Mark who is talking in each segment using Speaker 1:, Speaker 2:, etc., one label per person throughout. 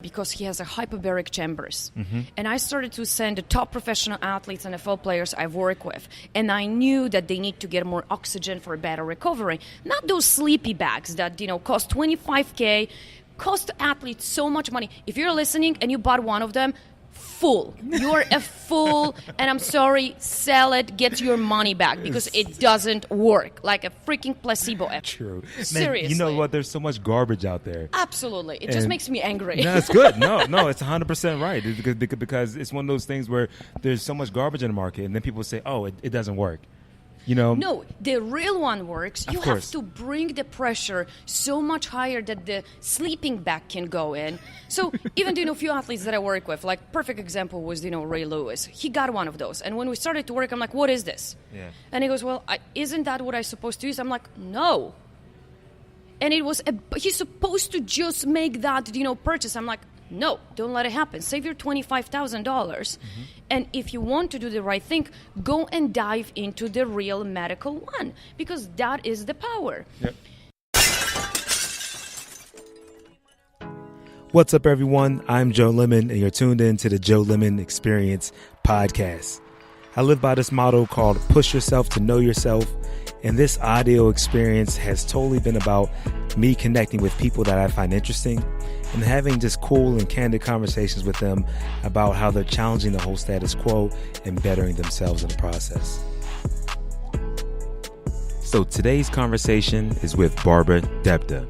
Speaker 1: because he has a hyperbaric chambers. And I started to send the top professional athletes and NFL players I've worked with. And I knew that they need to get more oxygen for a better recovery. Not those sleepy bags that, cost $25K, cost athletes so much money. If you're listening and you bought one of them, fool. You're a fool, and I'm sorry, sell it, get your money back, because it doesn't work. Like a freaking placebo.
Speaker 2: True.
Speaker 1: Seriously.
Speaker 2: Man, you know what? There's so much garbage out there.
Speaker 1: Absolutely. It just makes me angry.
Speaker 2: No, it's good. No, it's 100% right. Because it's one of those things where there's so much garbage in the market, and then people say, oh, it doesn't work.
Speaker 1: No, the real one works. You have to bring the pressure so much higher that the sleeping bag can go in. So even, a few athletes that I work with, like perfect example was, Ray Lewis. He got one of those. And when we started to work, I'm like, what is this?
Speaker 2: Yeah.
Speaker 1: And he goes, well, isn't that what I'm supposed to use? I'm like, no. And he's supposed to just make that, purchase. I'm like, no, don't let it happen. Save your $25,000. And if you want to do the right thing, go and dive into the real medical one, because that is the power.
Speaker 2: Yep. What's up, everyone? I'm Joe Lemon, and you're tuned in to the Joe Lemon Experience podcast. I live by this motto called push yourself to know yourself. And this audio experience has totally been about me connecting with people that I find interesting and having just cool and candid conversations with them about how they're challenging the whole status quo and bettering themselves in the process. So today's conversation is with Barbara Deepta.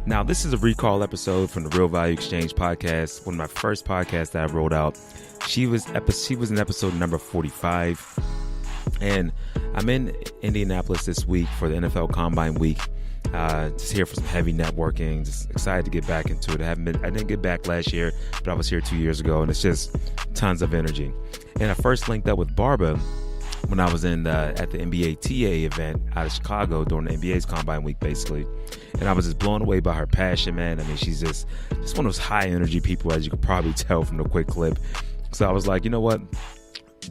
Speaker 2: Now, this is a recall episode from the Real Value Exchange podcast, one of my first podcasts that I rolled out. She was in episode number 45. And I'm in Indianapolis this week for the NFL Combine Week. Just here for some heavy networking. Just excited to get back into it. I didn't get back last year, but I was here 2 years ago, and it's just tons of energy. And I first linked up with Barbara when I was at the NBA TA event out of Chicago during the NBA's Combine Week, basically. And I was just blown away by her passion, man. I mean, she's just one of those high energy people, as you could probably tell from the quick clip. So I was like, you know what?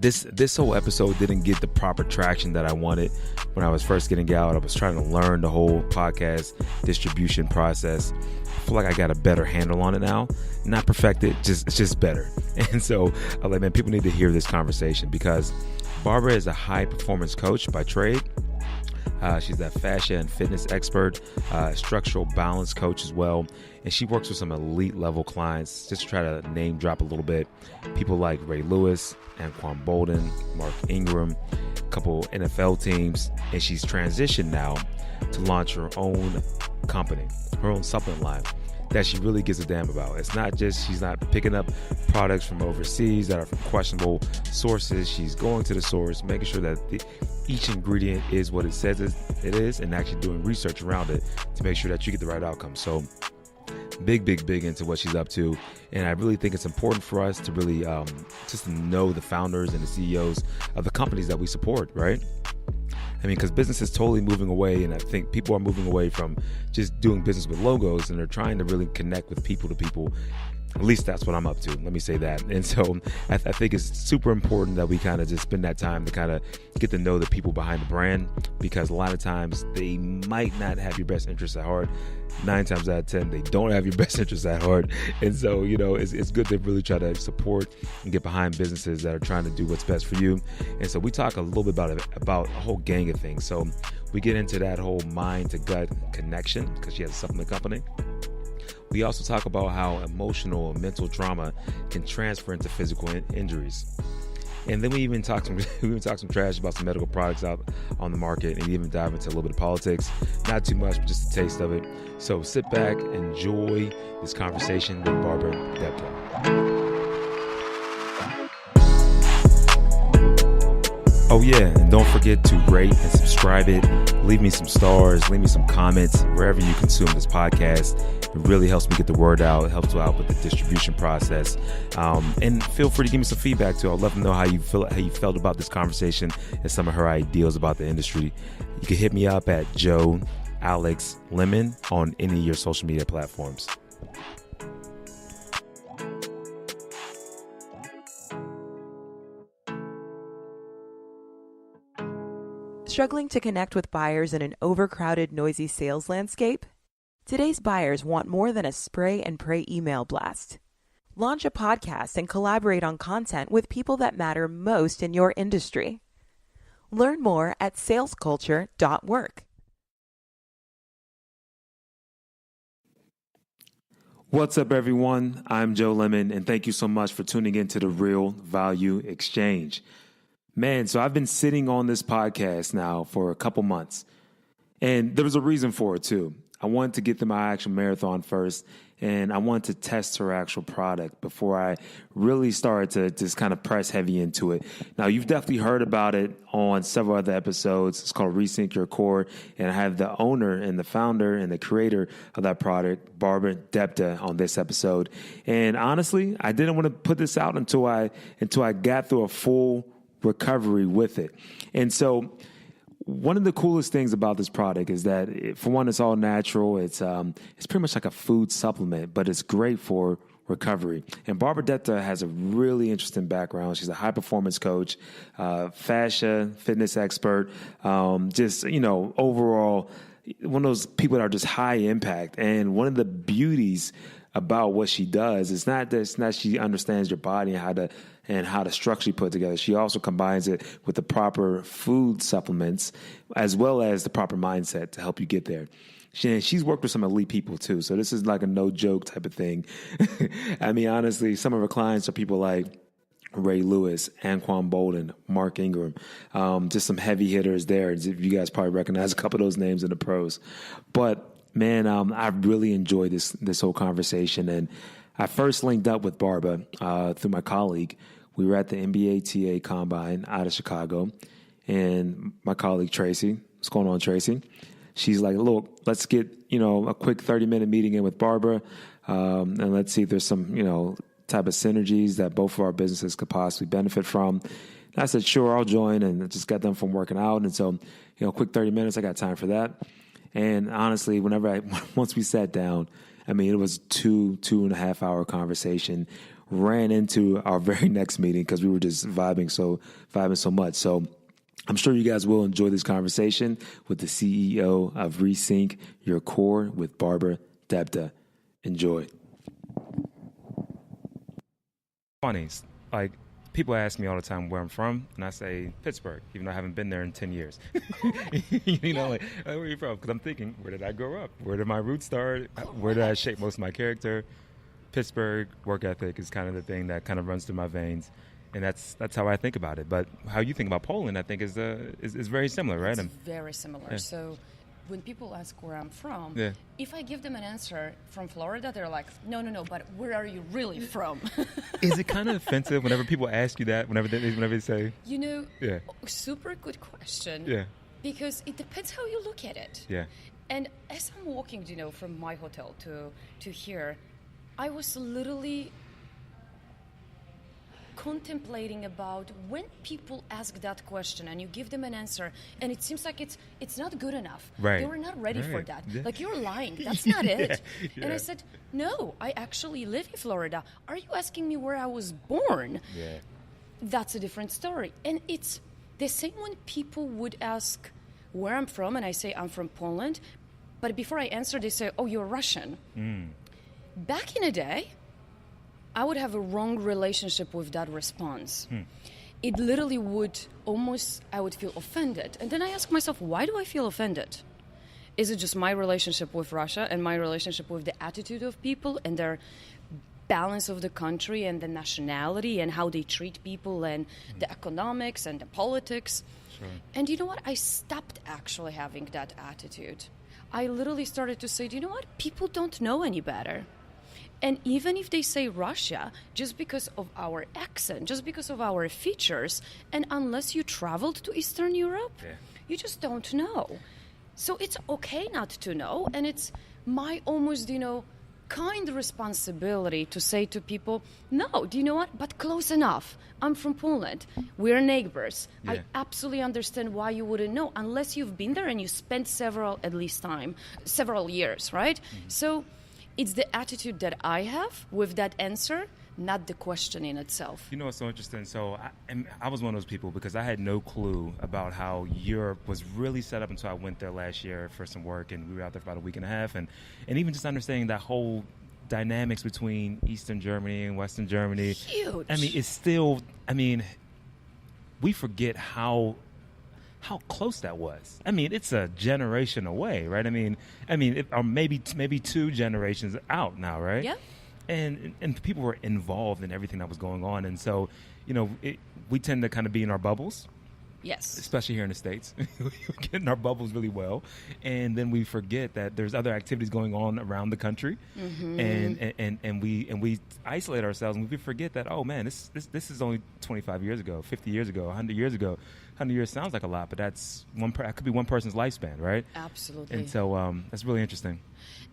Speaker 2: This whole episode didn't get the proper traction that I wanted when I was first getting out. I was trying to learn the whole podcast distribution process. I feel like I got a better handle on it now. Not perfected, it's just better. And so I'm like, man, people need to hear this conversation, because Barbara is a high performance coach by trade. She's that fascia and fitness expert, structural balance coach as well. And she works with some elite level clients. Just to try to name drop a little bit, people like Ray Lewis, Anquan Bolden, Mark Ingram, a couple NFL teams. And she's transitioned now to launch her own company, her own supplement line that she really gives a damn about. It's not just, she's not picking up products from overseas that are from questionable sources. She's going to the source, making sure that each ingredient is what it says it is, and actually doing research around it to make sure that you get the right outcome. So big into what she's up to. And I really think it's important for us to really just know the founders and the CEOs of the companies that we support, right? I mean, because business is totally moving away, and I think people are moving away from just doing business with logos, and they're trying to really connect with people to people. At least that's what I'm up to. Let me say that. And so I think it's super important that we kind of just spend that time to kind of get to know the people behind the brand, because a lot of times they might not have your best interests at heart. 9 times out of 10, they don't have your best interests at heart. And so, it's good to really try to support and get behind businesses that are trying to do what's best for you. And so we talk a little bit about a whole gang of things. So we get into that whole mind to gut connection, because she has a supplement company. We also talk about how emotional and mental trauma can transfer into physical injuries. And then we even talk some trash about some medical products out on the market, and even dive into a little bit of politics. Not too much, but just a taste of it. So sit back, enjoy this conversation with Barbara Deepta. Oh yeah, and don't forget to rate and subscribe it. Leave me some stars, leave me some comments wherever you consume this podcast. It really helps me get the word out. It helps out with the distribution process. And feel free to give me some feedback too. I'd love to know how you felt about this conversation and some of her ideals about the industry. You can hit me up at Joe Alex Lemon on any of your social media platforms.
Speaker 3: Struggling to connect with buyers in an overcrowded, noisy sales landscape? Today's buyers want more than a spray and pray email blast. Launch a podcast and collaborate on content with people that matter most in your industry. Learn more at salesculture.work.
Speaker 2: What's up, everyone? I'm Joe Lemon, and thank you so much for tuning in to the Real Value Exchange. Man, so I've been sitting on this podcast now for a couple months, and there was a reason for it, too. I wanted to get through my actual marathon first, and I wanted to test her actual product before I really started to just kind of press heavy into it. Now, you've definitely heard about it on several other episodes. It's called Resync Your Core, and I have the owner and the founder and the creator of that product, Barbara Deepta, on this episode. And honestly, I didn't want to put this out until I got through a full recovery with it. And so one of the coolest things about this product is that, for one, it's all natural. It's pretty much like a food supplement, but it's great for recovery. And Barbara Deepta has a really interesting background. She's a high-performance coach, fascia, fitness expert, overall one of those people that are just high impact. And one of the beauties about what she does is not that she understands your body and how to structurally put it together. She also combines it with the proper food supplements as well as the proper mindset to help you get there. She's worked with some elite people too, so this is like a no joke type of thing. I mean, honestly, some of her clients are people like Ray Lewis, Anquan Bolden, Mark Ingram, just some heavy hitters there. You guys probably recognize a couple of those names in the pros. But man, I really enjoyed this whole conversation. And I first linked up with Barbara through my colleague. We were at the NBA TA Combine out of Chicago. And my colleague, Traci, what's going on, Traci? She's like, look, let's get, a quick 30-minute meeting in with Barbara. And let's see if there's some, type of synergies that both of our businesses could possibly benefit from. And I said, sure, I'll join. And I just got done from working out. And so, quick 30 minutes, I got time for that. And honestly, once we sat down, I mean, it was 2.5 hour conversation, ran into our very next meeting because we were just vibing so much. So I'm sure you guys will enjoy this conversation with the CEO of Resync Your Core with Barbara Deepta. Enjoy. Funny, like, people ask me all the time where I'm from, and I say Pittsburgh, even though I haven't been there in 10 years. Like, where are you from? Because I'm thinking, where did I grow up? Where did my roots start? Where did I shape most of my character? Pittsburgh work ethic is kind of the thing that kind of runs through my veins, and that's how I think about it. But how you think about Poland, I think, is very similar, right?
Speaker 1: It's very similar. Yeah. So when people ask where I'm from, if I give them an answer from Florida, they're like, no, but where are you really from?
Speaker 2: Is it kind of offensive whenever people ask you that, whenever they say?
Speaker 1: Super good question.
Speaker 2: Yeah.
Speaker 1: Because it depends how you look at it.
Speaker 2: Yeah.
Speaker 1: And as I'm walking, from my hotel to here, I was literally contemplating about when people ask that question and you give them an answer and it seems like it's not good enough.
Speaker 2: Right.
Speaker 1: They were not ready for that.
Speaker 2: Yeah.
Speaker 1: Like, you're lying. That's not it.
Speaker 2: Yeah.
Speaker 1: And I said, no, I actually live in Florida. Are you asking me where I was born?
Speaker 2: Yeah.
Speaker 1: That's a different story. And it's the same when people would ask where I'm from and I say I'm from Poland. But before I answer, they say, oh, you're Russian. Back in the day, I would have a wrong relationship with that response. It literally I would feel offended. And then I ask myself, why do I feel offended? Is it just my relationship with Russia and my relationship with the attitude of people and their balance of the country and the nationality and how they treat people and the economics and the politics? Sure. And you know what? I stopped actually having that attitude. I literally started to say, do you know what? People don't know any better. And even if they say Russia, just because of our accent, just because of our features, and unless you traveled to Eastern Europe, you just don't know. So it's okay not to know, and it's my almost, kind responsibility to say to people, no, do you know what? But close enough. I'm from Poland. We're neighbors. Yeah. I absolutely understand why you wouldn't know unless you've been there and you spent several years, right? Mm-hmm. So it's the attitude that I have with that answer, not the question in itself.
Speaker 2: You know what's so interesting? So I was one of those people because I had no clue about how Europe was really set up until I went there last year for some work, and we were out there for about a week and a half, and even just understanding that whole dynamics between Eastern Germany and Western Germany.
Speaker 1: Huge.
Speaker 2: I mean, it's still, we forget how close that was. I mean, it's a generation away, right? Or maybe 2 generations out now, right?
Speaker 1: Yeah.
Speaker 2: And people were involved in everything that was going on, and so, we tend to kind of be in our bubbles.
Speaker 1: Yes.
Speaker 2: Especially here in the States. We get in our bubbles really well. And then we forget that there's other activities going on around the country. Mm-hmm. And we isolate ourselves, and we forget that, oh man, this is only 25 years ago, 50 years ago, 100 years ago. 100 years sounds like a lot, but that could be one person's lifespan, right?
Speaker 1: Absolutely.
Speaker 2: And so that's really interesting.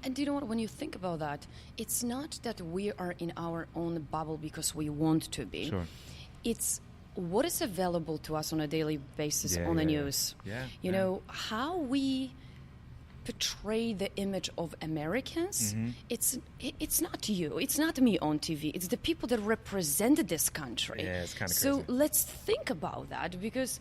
Speaker 1: And you know what, when you think about that, it's not that we are in our own bubble because we want to be.
Speaker 2: Sure.
Speaker 1: It's what is available to us on a daily basis on the news.
Speaker 2: Yeah.
Speaker 1: You know, how we portray the image of Americans, it's not you, it's not me on TV, it's the people that represented this country.
Speaker 2: Yeah, it's kind of
Speaker 1: so
Speaker 2: crazy.
Speaker 1: let's think about that, because,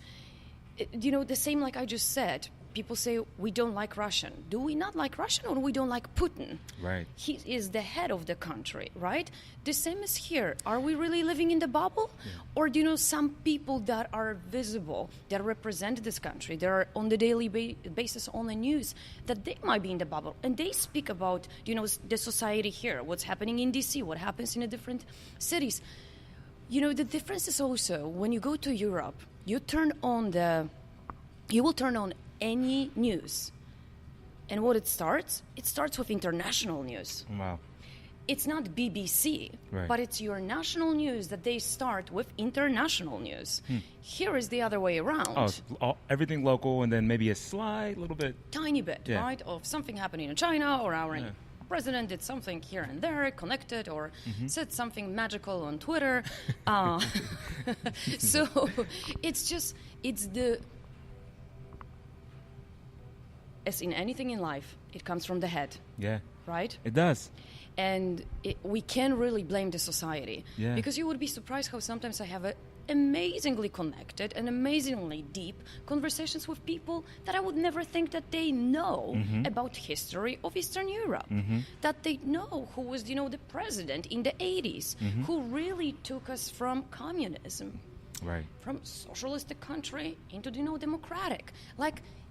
Speaker 1: the same like I just said, people say we don't like Russian. Do we not like Russian, or we don't like Putin?
Speaker 2: Right.
Speaker 1: He is the head of the country, right? The same is here. Are we really living in the bubble? Yeah. Or do you know some people that are visible, that represent this country, that are on the daily basis on the news, that they might be in the bubble, and they speak about, the society here, what's happening in DC, what happens in the different cities. The difference is also when you go to Europe, you will turn on any news, and what it starts with international news.
Speaker 2: Wow.
Speaker 1: It's not BBC,
Speaker 2: right,
Speaker 1: but it's your national news that they start with international news. Here is the other way around.
Speaker 2: Everything local, and then maybe a little bit,
Speaker 1: tiny bit, right, of something happening in China, or our president did something here and there, connected, or said something magical on Twitter. So as in anything in life, it comes from the head.
Speaker 2: Yeah.
Speaker 1: Right?
Speaker 2: It does.
Speaker 1: And we can't really blame the society.
Speaker 2: Yeah.
Speaker 1: Because you would be surprised how sometimes I have amazingly connected and amazingly deep conversations with people that I would never think that they know about history of Eastern Europe. That they know who was, the president in the 80s, who really took us from communism,
Speaker 2: right,
Speaker 1: from socialistic country into, democratic.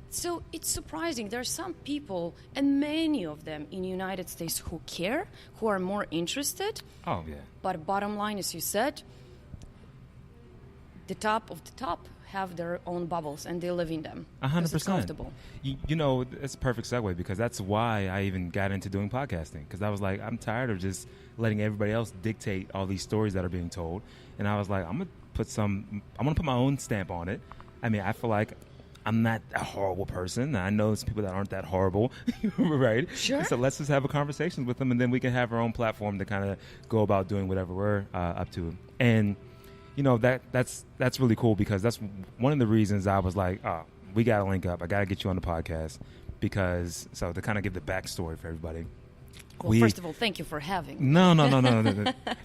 Speaker 1: So it's surprising. There are some people, and many of them in the United States, who care, who are more interested.
Speaker 2: Oh, yeah.
Speaker 1: But bottom line, as you said, the top of the top have their own bubbles, and they live in them.
Speaker 2: 100%.
Speaker 1: It's comfortable.
Speaker 2: It's a perfect segue, because that's why I even got into doing podcasting, because I was like, I'm tired of just letting everybody else dictate all these stories that are being told. And I was like, I'm going to put my own stamp on it. I feel like I'm not a horrible person. I know there's people that aren't that horrible, right?
Speaker 1: Sure.
Speaker 2: So let's just have a conversation with them, and then we can have our own platform to kind of go about doing whatever we're up to. And that's really cool, because that's one of the reasons I was like, we got to link up. I got to get you on the podcast, because to kind of give the backstory for everybody.
Speaker 1: Well, first of all, thank you for having me.
Speaker 2: No.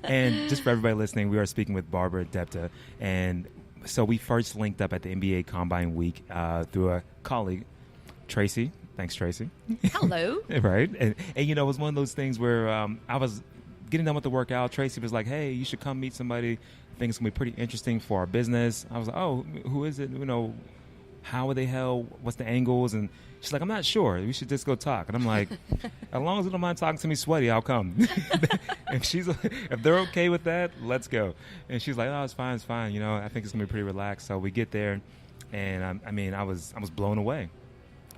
Speaker 2: And just for everybody listening, we are speaking with Barbara Deepta, and so we first linked up at the NBA Combine Week through a colleague, Traci. Thanks, Traci.
Speaker 1: Hello.
Speaker 2: Right. And it was one of those things where I was getting done with the workout. Traci was like, hey, you should come meet somebody. I think it's going to be pretty interesting for our business. I was like, oh, who is it? How are they held? What's the angles? And she's like, I'm not sure. We should just go talk. And I'm like, as long as you don't mind talking to me sweaty, I'll come. If they're okay with that, let's go. And she's like, oh, it's fine. I think it's gonna be pretty relaxed. So we get there, and I was blown away.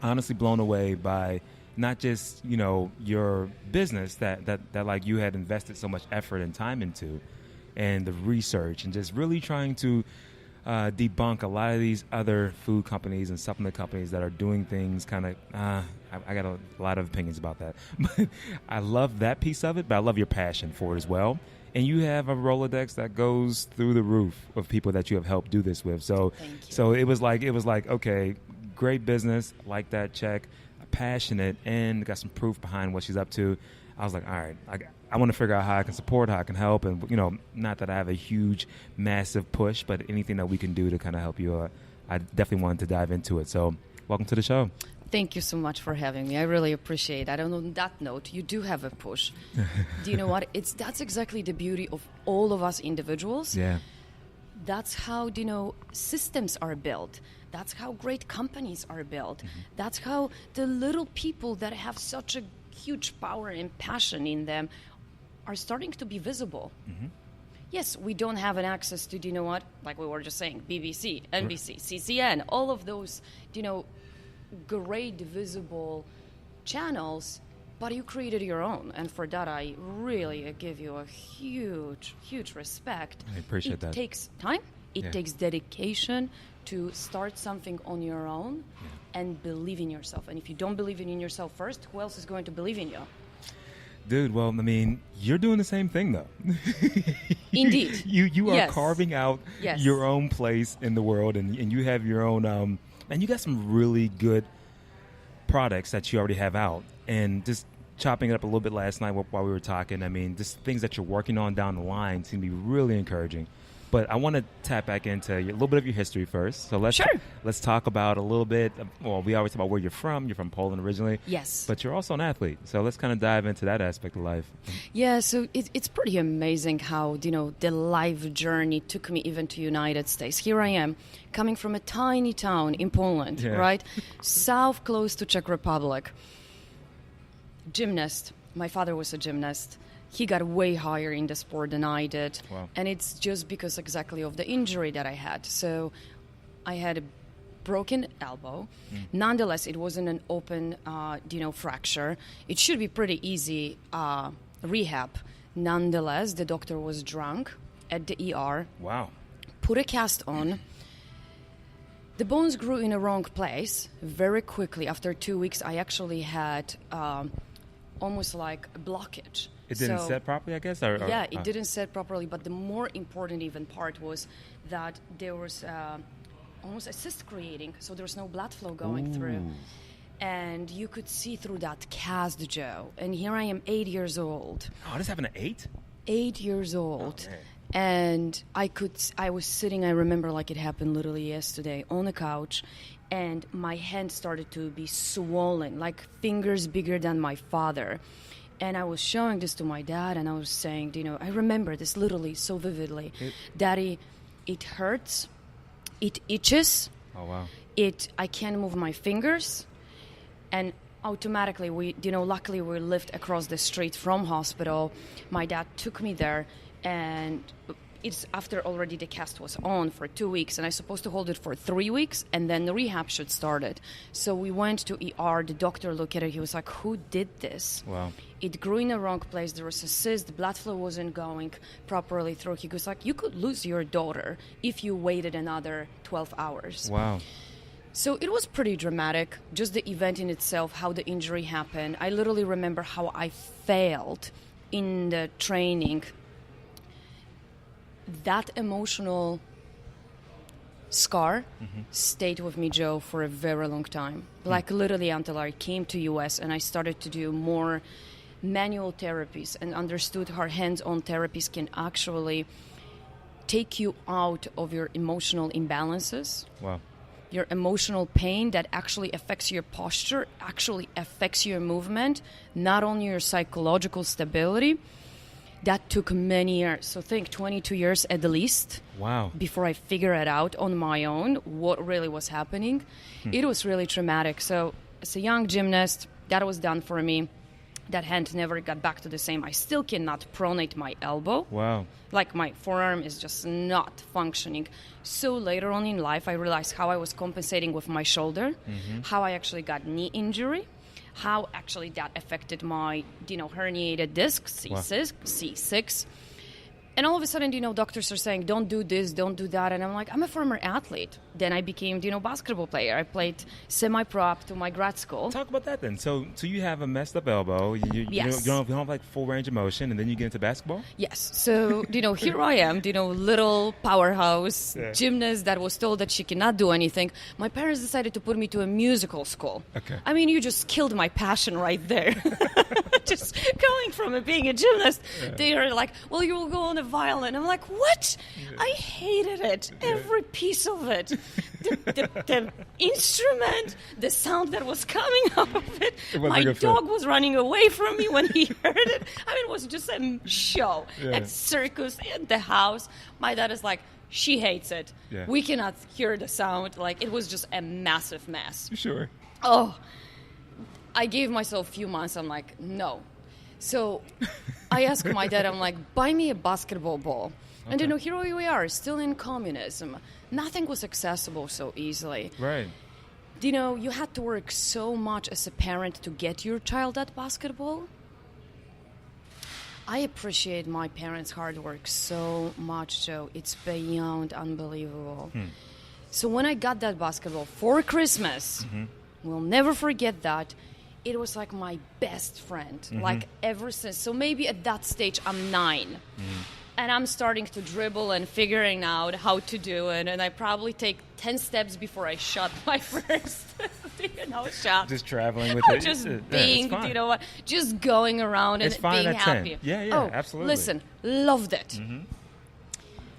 Speaker 2: Honestly, blown away by not just your business that like you had invested so much effort and time into, and the research, and just really trying to debunk a lot of these other food companies and supplement companies that are doing things kind of, I got a lot of opinions about that. But I love that piece of it, but I love your passion for it as well. And you have a Rolodex that goes through the roof of people that you have helped do this with. So it was like, okay, great business, like that, check, passionate, and got some proof behind what she's up to. I was like, all right, I want to figure out how I can support, how I can help. And, not that I have a huge, massive push, but anything that we can do to kind of help you, I definitely wanted to dive into it. So welcome to the show.
Speaker 1: Thank you so much for having me. I really appreciate it. I don't know, on that note, you do have a push. Do you know what? That's exactly the beauty of all of us individuals.
Speaker 2: Yeah.
Speaker 1: That's how, systems are built. That's how great companies are built. Mm-hmm. That's how the little people that have such a huge power and passion in them are starting to be visible. Mm-hmm. Yes, we don't have an access to, like we were just saying, BBC, NBC, CCN, all of those, great visible channels, but you created your own, and for that I really give you a huge respect.
Speaker 2: I appreciate that.
Speaker 1: It takes time, it takes dedication to start something on your own and believe in yourself. And if you don't believe in yourself first, who else is going to believe in you?
Speaker 2: Dude, well, I mean, you're doing the same thing, though.
Speaker 1: Indeed.
Speaker 2: You are carving out
Speaker 1: Yes.
Speaker 2: your own place in the world, and you have your own, and you got some really good products that you already have out. And just chopping it up a little bit last night while we were talking, I mean, just things that you're working on down the line seem to be really encouraging. But I want to tap back into a little bit of your history first. So let's talk about a little bit. Well, we always talk about where you're from. You're from Poland originally.
Speaker 1: Yes.
Speaker 2: But you're also an athlete. So let's kind of dive into that aspect of life.
Speaker 1: Yeah, so it's pretty amazing how, the life journey took me even to United States. Here I am, coming from a tiny town in Poland, right? South, close to Czech Republic. Gymnast. My father was a gymnast. He got way higher in the sport than I did.
Speaker 2: Wow.
Speaker 1: And it's just because exactly of the injury that I had. So I had a broken elbow. Nonetheless, it wasn't an open, fracture. It should be pretty easy rehab. Nonetheless, the doctor was drunk at the ER.
Speaker 2: Wow.
Speaker 1: Put a cast on. The bones grew in a wrong place very quickly. After 2 weeks, I actually had almost like a blockage.
Speaker 2: It didn't set properly, I guess?
Speaker 1: It didn't set properly, but the more important even part was that there was almost a cyst creating, so there was no blood flow going through. And you could see through that cast, Joe. And here I am, 8 years old.
Speaker 2: Oh, this happened at 8?
Speaker 1: 8 years old.
Speaker 2: Oh,
Speaker 1: and I was sitting, I remember like it happened literally yesterday, on the couch, and my hand started to be swollen, like fingers bigger than my father. And I was showing this to my dad, and I was saying, I remember this literally so vividly. Daddy, it hurts, it itches.
Speaker 2: Oh, wow.
Speaker 1: I can't move my fingers. And automatically, luckily we lived across the street from hospital. My dad took me there, and it's after already the cast was on for 2 weeks, and I was supposed to hold it for 3 weeks, and then the rehab should start. So we went to ER. The doctor looked at it. He was like, "Who did this?"
Speaker 2: Wow.
Speaker 1: It grew in the wrong place. There was a cyst. The blood flow wasn't going properly through. He was like, "You could lose your daughter if you waited another 12 hours."
Speaker 2: Wow.
Speaker 1: So it was pretty dramatic, just the event in itself, how the injury happened. I literally remember how I failed in the training. That emotional scar stayed with me, Joe, for a very long time. Like literally until I came to US and I started to do more manual therapies and understood how hands-on therapies can actually take you out of your emotional imbalances.
Speaker 2: Wow.
Speaker 1: Your emotional pain that actually affects your posture, actually affects your movement, not only your psychological stability. That took many years. So think 22 years at the least.
Speaker 2: Wow.
Speaker 1: Before I figured it out on my own, what really was happening. It was really traumatic. So as a young gymnast, that was done for me. That hand never got back to the same. I still cannot pronate my elbow.
Speaker 2: Wow.
Speaker 1: Like my forearm is just not functioning. So later on in life, I realized how I was compensating with my shoulder, how I actually got knee injury, how actually that affected my, herniated disc, C6. And all of a sudden, doctors are saying, don't do this, don't do that. And I'm like, I'm a former athlete. Then I became, basketball player. I played semi-pro up to my grad school.
Speaker 2: Talk about that then. So you have a messed up elbow.
Speaker 1: Yes.
Speaker 2: You don't have like full range of motion, and then you get into basketball?
Speaker 1: Yes. So, here I am, little powerhouse gymnast that was told that she cannot do anything. My parents decided to put me to a musical school.
Speaker 2: Okay.
Speaker 1: I mean, you just killed my passion right there. Just going from being a gymnast, they are like, well, you will go on a violin. I'm like, what? I hated it. Every piece of it. The instrument, the sound that was coming out of it. My dog was running away from me when he heard it. I mean, it was just a show at circus, at the house. My dad is like, she hates it. Yeah. We cannot hear the sound. Like, it was just a massive mess.
Speaker 2: Sure.
Speaker 1: Oh, I gave myself a few months. I'm like, no. So I asked my dad, I'm like, buy me a basketball ball. Okay. And here we are, still in communism. Nothing was accessible so easily.
Speaker 2: Right.
Speaker 1: You had to work so much as a parent to get your child at basketball. I appreciate my parents' hard work so much, Joe. It's beyond unbelievable. So when I got that basketball for Christmas, we'll never forget that. It was like my best friend, like ever since. So maybe at that stage, I'm 9. And I'm starting to dribble and figuring out how to do it. And I probably take 10 steps before I shot my first shot.
Speaker 2: Just traveling with it.
Speaker 1: Just being, just going around and being happy.
Speaker 2: 10. Yeah, absolutely.
Speaker 1: Listen, loved it.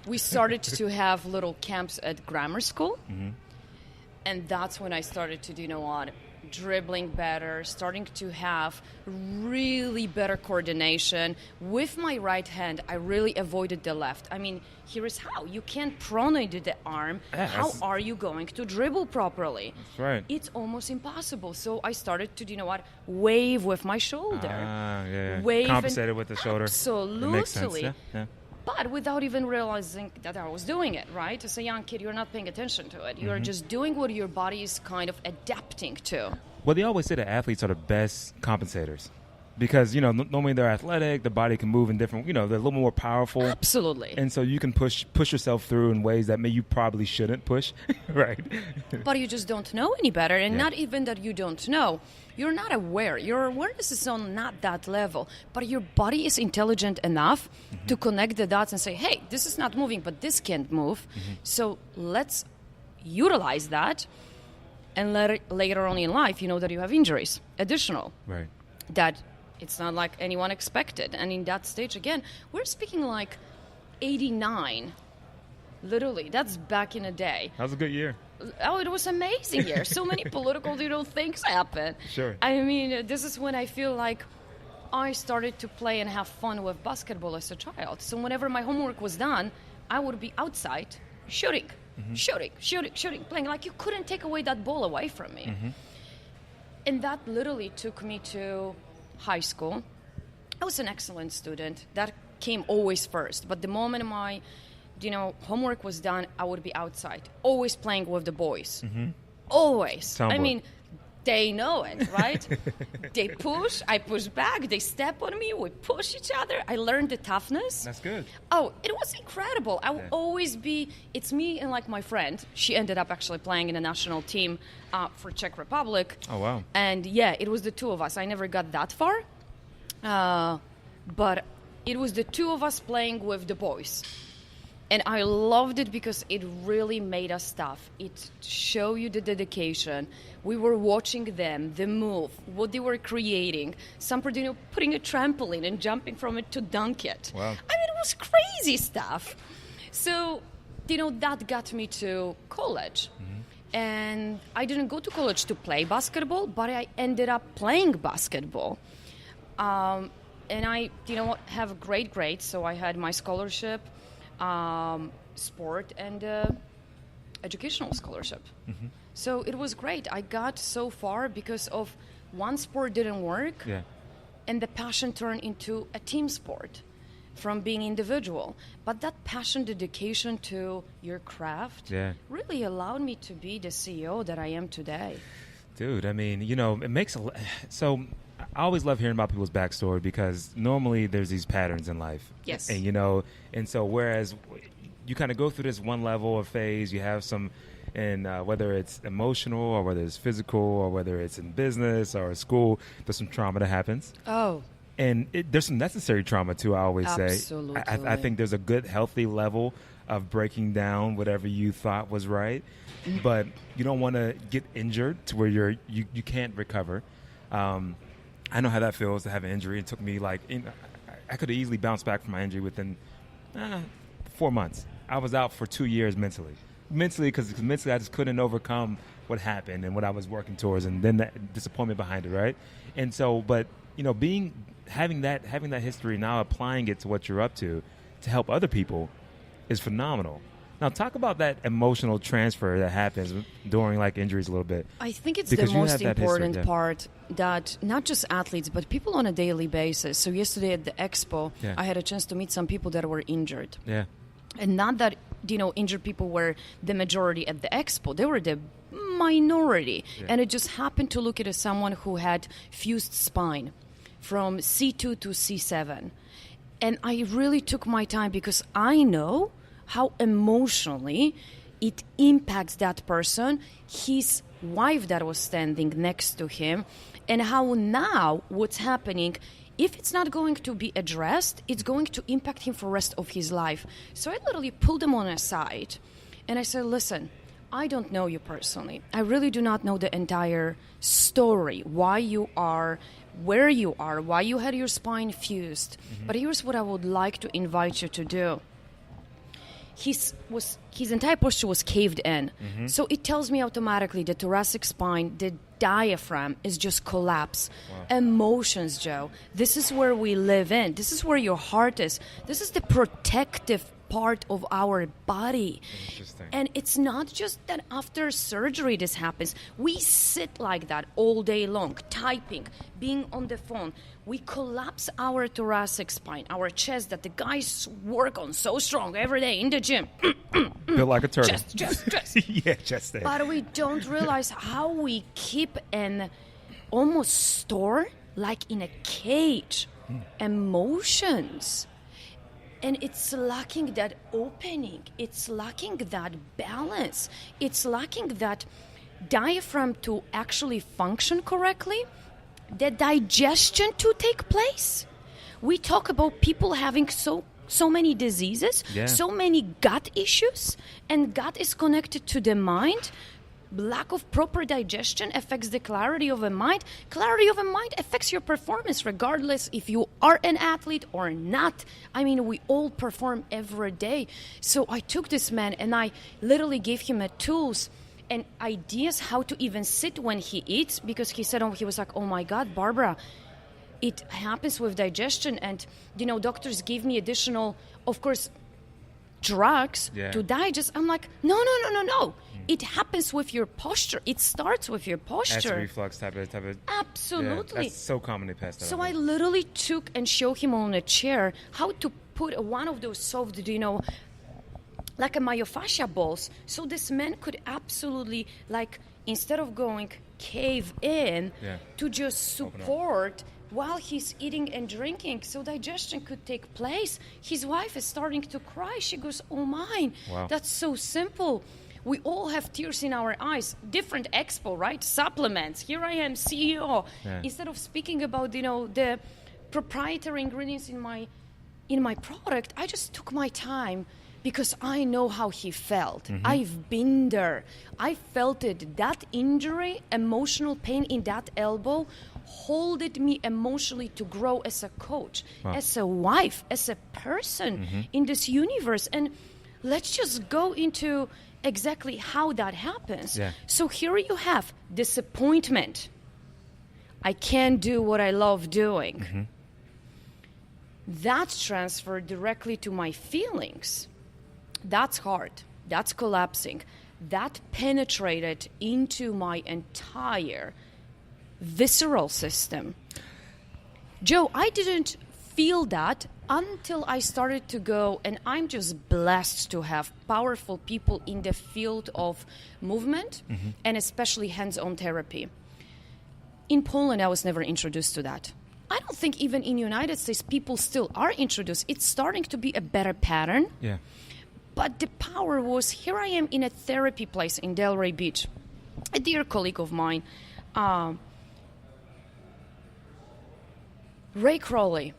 Speaker 1: We started to have little camps at grammar school. And that's when I started to, dribbling better, starting to have really better coordination. With my right hand, I really avoided the left. I mean, here is how. You can't pronate the arm. How are you going to dribble properly?
Speaker 2: That's right.
Speaker 1: It's almost impossible. So I started to, wave with my shoulder. Wave.
Speaker 2: Compensated with the shoulder.
Speaker 1: Absolutely.
Speaker 2: That makes sense. Yeah.
Speaker 1: But without even realizing that I was doing it, right? As a young kid, you're not paying attention to it. You're just doing what your body is kind of adapting to.
Speaker 2: Well, they always say that athletes are the best compensators because, normally they're athletic, the body can move in different, they're a little more powerful.
Speaker 1: Absolutely.
Speaker 2: And so you can push yourself through in ways that you probably shouldn't push, right?
Speaker 1: But you just don't know any better. And not even that you don't know. You're not aware. Your awareness is on not that level. But your body is intelligent enough to connect the dots and say, hey, this is not moving, but this can't move. So let's utilize that. And later on in life, that you have injuries, additional.
Speaker 2: Right.
Speaker 1: That it's not like anyone expected. And in that stage, again, we're speaking like 89. Literally, that's back in the day.
Speaker 2: That was a good year.
Speaker 1: Oh, it was an amazing year. So many political things happen.
Speaker 2: Sure.
Speaker 1: I mean, this is when I feel like I started to play and have fun with basketball as a child. So whenever my homework was done, I would be outside shooting, playing. Like you couldn't take away that ball away from me. And that literally took me to high school. I was an excellent student. That came always first. But the moment my homework was done, I would be outside, always playing with the boys. Always.
Speaker 2: Tomboy.
Speaker 1: I mean, they know it, right? They push, I push back, they step on me, we push each other. I learned the toughness.
Speaker 2: That's good.
Speaker 1: Oh, it was incredible. I will always be, it's me and like my friend. She ended up actually playing in the national team for Czech Republic.
Speaker 2: Oh, wow.
Speaker 1: And it was the two of us. I never got that far. But it was the two of us playing with the boys. And I loved it because it really made us tough. It showed you the dedication. We were watching them, the move, what they were creating. Some were putting a trampoline and jumping from it to dunk it.
Speaker 2: Wow.
Speaker 1: I mean, it was crazy stuff. So, that got me to college. And I didn't go to college to play basketball, but I ended up playing basketball. And I, have great grades. So I had my scholarship. Sport and educational scholarship. So it was great. I got so far because of one sport didn't work, and the passion turned into a team sport from being individual. But that passion, dedication to your craft really allowed me to be the CEO that I am today.
Speaker 2: Dude, I mean, it makes so I always love hearing about people's backstory because normally there's these patterns in life.
Speaker 1: Yes.
Speaker 2: And, and so whereas you kind of go through this one level or phase, you have some, and whether it's emotional or whether it's physical or whether it's in business or school, there's some trauma that happens.
Speaker 1: Oh.
Speaker 2: And there's some necessary trauma too, I always say.
Speaker 1: Absolutely.
Speaker 2: I think there's a good, healthy level of breaking down whatever you thought was right. But you don't want to get injured to where you can't recover. I know how that feels to have an injury. It took me I could have easily bounced back from my injury within 4 months. I was out for 2 years mentally. Because mentally I just couldn't overcome what happened and what I was working towards, and then that disappointment behind it, right? And so, but having that history, now applying it to what you're up to help other people is phenomenal. Now, talk about that emotional transfer that happens during injuries a little bit.
Speaker 1: I think it's
Speaker 2: because
Speaker 1: the most important part that not just athletes, but people on a daily basis. So yesterday at the expo, I had a chance to meet some people that were injured.
Speaker 2: Yeah.
Speaker 1: And not that, injured people were the majority at the expo. They were the minority. Yeah. And it just happened to look at someone who had fused spine from C2 to C7. And I really took my time because I know how emotionally it impacts that person, his wife that was standing next to him, and how now what's happening, if it's not going to be addressed, it's going to impact him for the rest of his life. So I literally pulled him on aside and I said, listen, I don't know you personally. I really do not know the entire story, why you are where you are, why you had your spine fused. Mm-hmm. But here's what I would like to invite you to do. His entire posture was caved in. Mm-hmm. So it tells me automatically the thoracic spine, the diaphragm is just collapsed. Wow. Emotions, Joe. This is where we live in. This is where your heart is. This is the protective part of our body.
Speaker 2: Interesting.
Speaker 1: And it's not just that after surgery this happens. We sit like that all day long, typing, being on the phone. We collapse our thoracic spine, our chest that the guys work on so strong every day in the gym.
Speaker 2: Built like a turtle.
Speaker 1: Just.
Speaker 2: Yeah, just there.
Speaker 1: But we don't realize how we keep and almost store, like in a cage, emotions. And it's lacking that opening. It's lacking that balance. It's lacking that diaphragm to actually function correctly, the digestion to take place. We talk about people having so many diseases, so many gut issues, and gut is connected to the mind. Lack of proper digestion affects the clarity of a mind. Clarity of a mind affects your performance, regardless if you are an athlete or not. I mean, we all perform every day. So I took this man and I literally gave him tools and ideas how to even sit when he eats, because he said, he was like, oh my God, Barbara, it happens with digestion. And, doctors give me additional, of course, drugs to digest. I'm like, no. It happens with your posture. It starts with your posture.
Speaker 2: Acid reflux type of.
Speaker 1: Absolutely.
Speaker 2: Yeah, that's so commonly passed out.
Speaker 1: So I literally took and showed him on a chair how to put one of those soft, like a myofascia balls. So this man could absolutely, instead of going cave in, to just support while he's eating and drinking, so digestion could take place. His wife is starting to cry. She goes, oh my, that's so simple. We all have tears in our eyes. Different expo, right? Supplements. Here I am, CEO. Yeah. Instead of speaking about, the proprietary ingredients in my product, I just took my time because I know how he felt. Mm-hmm. I've been there. I felt it. That injury, emotional pain in that elbow, holded me emotionally to grow as a coach, as a wife, as a person in this universe. And let's just go into exactly how that happens. Yeah. So here you have disappointment. I can't do what I love doing. Mm-hmm. That's transferred directly to my feelings. That's hard. That's collapsing. That penetrated into my entire visceral system. Joe, I didn't feel that until I started to go, and I'm just blessed to have powerful people in the field of movement and especially hands-on therapy. In Poland, I was never introduced to that. I don't think even in the United States people still are introduced. It's starting to be a better pattern.
Speaker 2: Yeah.
Speaker 1: But the power was, here I am in a therapy place in Delray Beach. A dear colleague of mine, Ray Crowley,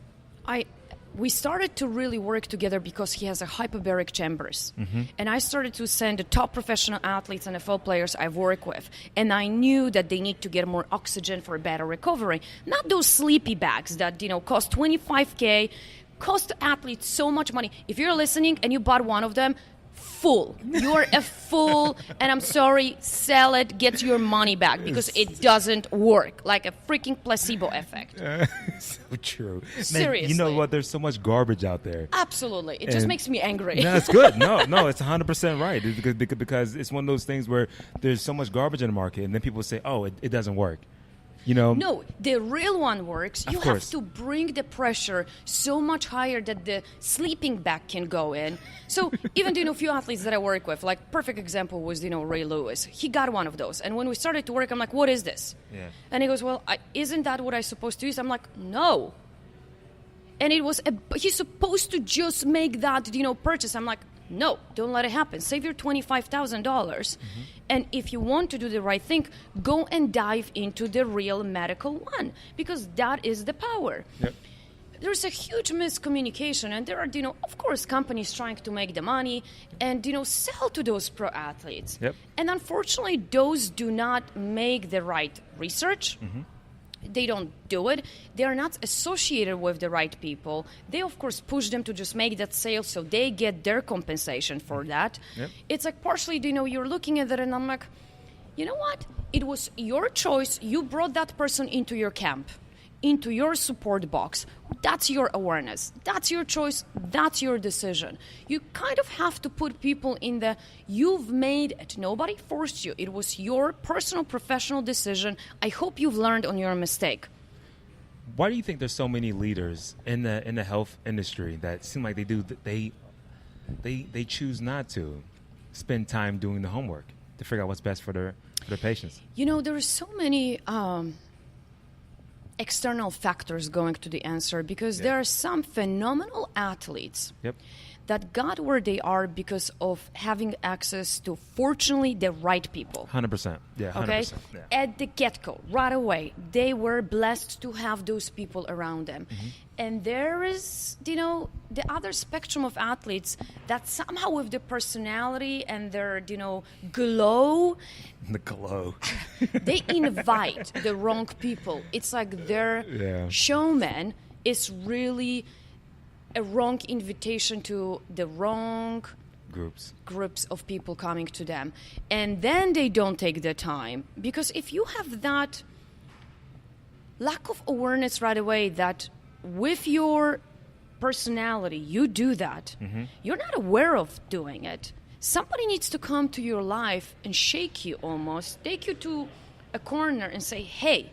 Speaker 1: we started to really work together because he has a hyperbaric chambers. And I started to send the top professional athletes and NFL players I've worked with. And I knew that they need to get more oxygen for a better recovery. Not those sleepy bags that, cost $25K, cost athletes so much money. If you're listening and you bought one of them, fool. You're a fool, and I'm sorry, sell it, get your money back, because it doesn't work. Like a freaking placebo effect.
Speaker 2: So true.
Speaker 1: Seriously.
Speaker 2: Man, you know what? There's so much garbage out there.
Speaker 1: Absolutely. It just makes me angry.
Speaker 2: No, it's good. No, it's 100% right. It's because it's one of those things where there's so much garbage in the market, and then people say, oh, it doesn't work.
Speaker 1: No, the real one works. You have
Speaker 2: course.
Speaker 1: to bring the pressure so much higher that the sleeping bag can go in. So even, a few athletes that I work with, like perfect example was, Ray Lewis. He got one of those. And when we started to work, I'm like, what is this?
Speaker 2: Yeah.
Speaker 1: And he goes, well, isn't that what I'm supposed to use? I'm like, no. And it was, he's supposed to just make that, purchase. I'm like, no, don't let it happen. Save your $25,000. And if you want to do the right thing, go and dive into the real medical one, because that is the power.
Speaker 2: Yep.
Speaker 1: There's a huge miscommunication, and there are, of course, companies trying to make the money and, sell to those pro athletes.
Speaker 2: Yep.
Speaker 1: And unfortunately, those do not make the right research. They don't do it. They are not associated with the right people. They, of course, push them to just make that sale so they get their compensation for that.
Speaker 2: Yep.
Speaker 1: It's like partially, you're looking at it and I'm like, you know what? It was your choice. You brought that person into your camp, into your support box. That's your awareness. That's your choice. That's your decision. You kind of have to put people in you've made it. Nobody forced you. It was your personal, professional decision. I hope you've learned on your mistake.
Speaker 2: Why do you think there's so many leaders in the health industry that seem like they choose not to spend time doing the homework to figure out what's best for their patients?
Speaker 1: There are so many external factors going to the answer, because there are some phenomenal athletes that got where they are because of having access to, fortunately, the right people.
Speaker 2: 100%. Yeah, 100%.
Speaker 1: Okay?
Speaker 2: Yeah.
Speaker 1: At the get-go, right away, they were blessed to have those people around them. And there is, the other spectrum of athletes that somehow with the personality and their, glow,
Speaker 2: The glow.
Speaker 1: they invite the wrong people. It's like their showman is really a wrong invitation to the wrong groups of people coming to them. And then they don't take the time. Because if you have that lack of awareness right away that with your personality you do that, you're not aware of doing it. Somebody needs to come to your life and shake you almost, take you to a corner and say, hey,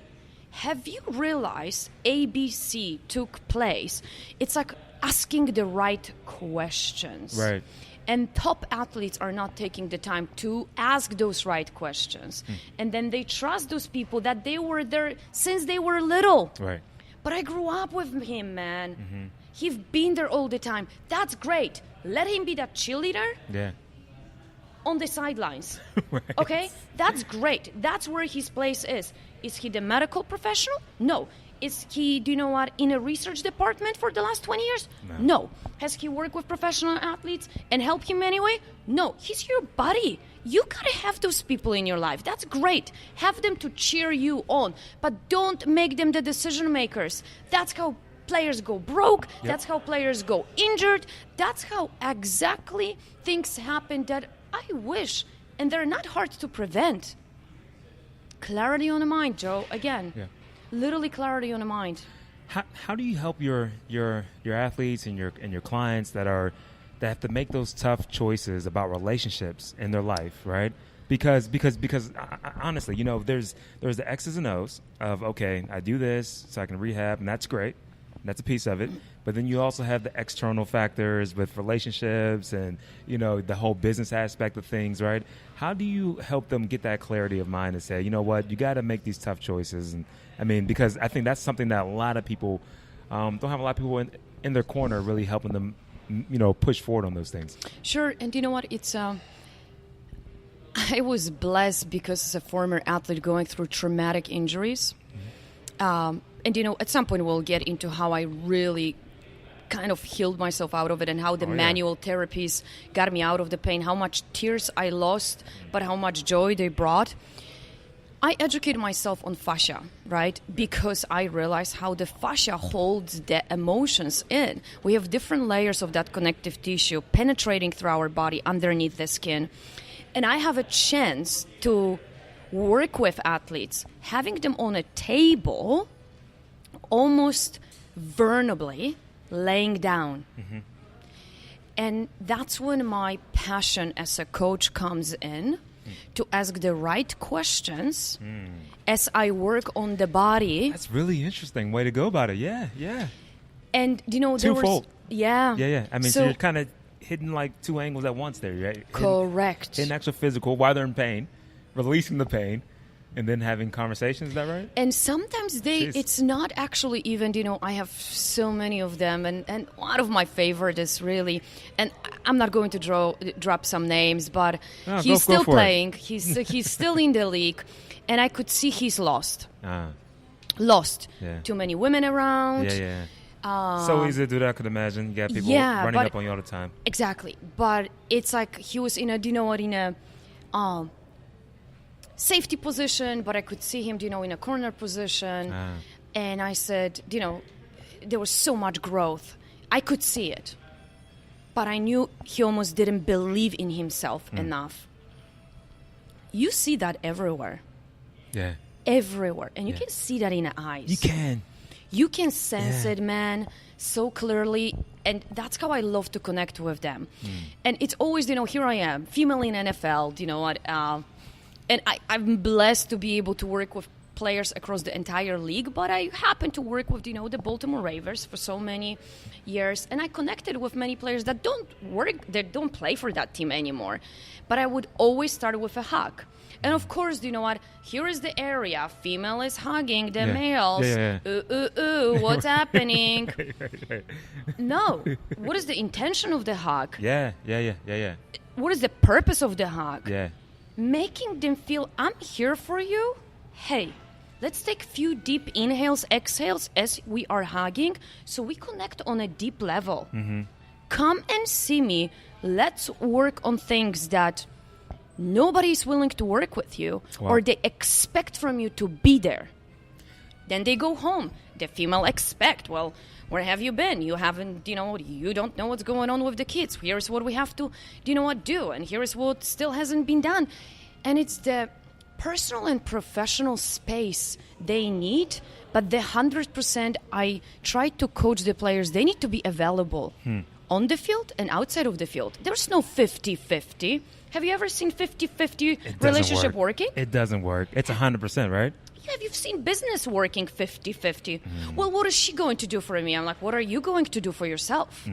Speaker 1: have you realized ABC took place? It's like asking the right questions.
Speaker 2: Right.
Speaker 1: And top athletes are not taking the time to ask those right questions. And then they trust those people that they were there since they were little.
Speaker 2: Right.
Speaker 1: But I grew up with him, man. He's been there all the time. That's great. Let him be that cheerleader.
Speaker 2: Yeah.
Speaker 1: On the sidelines.
Speaker 2: Right.
Speaker 1: Okay? That's great. That's where his place is. Is he the medical professional? No. Is he, in a research department for the last 20 years? No. Has he worked with professional athletes and helped him anyway? No. He's your buddy. You gotta have those people in your life. That's great. Have them to cheer you on. But don't make them the decision makers. That's how players go broke. That's how players go injured. That's how exactly things happen that I wish, and they're not hard to prevent. Clarity on the mind, Joe. Again, literally clarity on the mind.
Speaker 2: How do you help your athletes and your clients that have to make those tough choices about relationships in their life, right? Because honestly, there's the X's and O's of, okay, I do this so I can rehab, and that's great. That's a piece of it. But then you also have the external factors with relationships and, the whole business aspect of things, right? How do you help them get that clarity of mind and say, you know what, you got to make these tough choices? And because I think that's something that a lot of people don't have a lot of people in their corner really helping them, push forward on those things.
Speaker 1: Sure. And you know what? It's I was blessed because as a former athlete going through traumatic injuries, and, at some point we'll get into how I really kind of healed myself out of it and how the manual therapies got me out of the pain, how much tears I lost, but how much joy they brought. I educated myself on fascia, right? Because I realized how the fascia holds the emotions in. We have different layers of that connective tissue penetrating through our body underneath the skin. And I have a chance to work with athletes, having them on a table, almost vulnerably laying down. Mm-hmm. And that's when my passion as a coach comes in, to ask the right questions as I work on the body.
Speaker 2: That's really interesting way to go about it. Yeah.
Speaker 1: And, there
Speaker 2: twofold.
Speaker 1: Yeah.
Speaker 2: So you're kind of hitting like two angles at once there, right?
Speaker 1: Correct.
Speaker 2: In actual physical, while they're in pain, releasing the pain, and then having conversations, is that right?
Speaker 1: And sometimes it's not actually even, I have so many of them, and one of my favorite is really, and I'm not going to drop some names, but he's still playing. He's still in the league, and I could see he's lost. Lost. Yeah. Too many women around.
Speaker 2: Yeah. So easy to do that, I could imagine. You got people running up on you all the time.
Speaker 1: Exactly. But it's like he was in a safety position, but I could see him, in a corner position. And I said, there was so much growth. I could see it. But I knew he almost didn't believe in himself enough. You see that everywhere.
Speaker 2: Yeah.
Speaker 1: Everywhere. And you can see that in the eyes.
Speaker 2: You can.
Speaker 1: You can sense it, man, so clearly. And that's how I love to connect with them. And it's always, here I am, female in NFL, and I'm blessed to be able to work with players across the entire league, but I happen to work with, the Baltimore Ravens for so many years, and I connected with many players that don't play for that team anymore. But I would always start with a hug. And of course, here is the area. Female is hugging the males. Ooh, what's happening?
Speaker 2: Right.
Speaker 1: No. What is the intention of the hug?
Speaker 2: Yeah.
Speaker 1: What is the purpose of the hug?
Speaker 2: Yeah.
Speaker 1: Making them feel, I'm here for you. Hey, let's take a few deep inhales, exhales as we are hugging so we connect on a deep level. Mm-hmm. Come and see me. Let's work on things that nobody is willing to work with you, or they expect from you to be there. Then they go home. The female expect, well, where have you been? You haven't, you don't know what's going on with the kids. Here's what we have to, do. And here's what still hasn't been done. And it's the personal and professional space they need. But the 100% I try to coach the players, they need to be available on the field and outside of the field. There's no 50-50. Have you ever seen 50-50 relationship working?
Speaker 2: It doesn't work. It's 100%, right?
Speaker 1: Yeah, you've seen business working 50-50. Well, what is she going to do for me? I'm like, what are you going to do for yourself?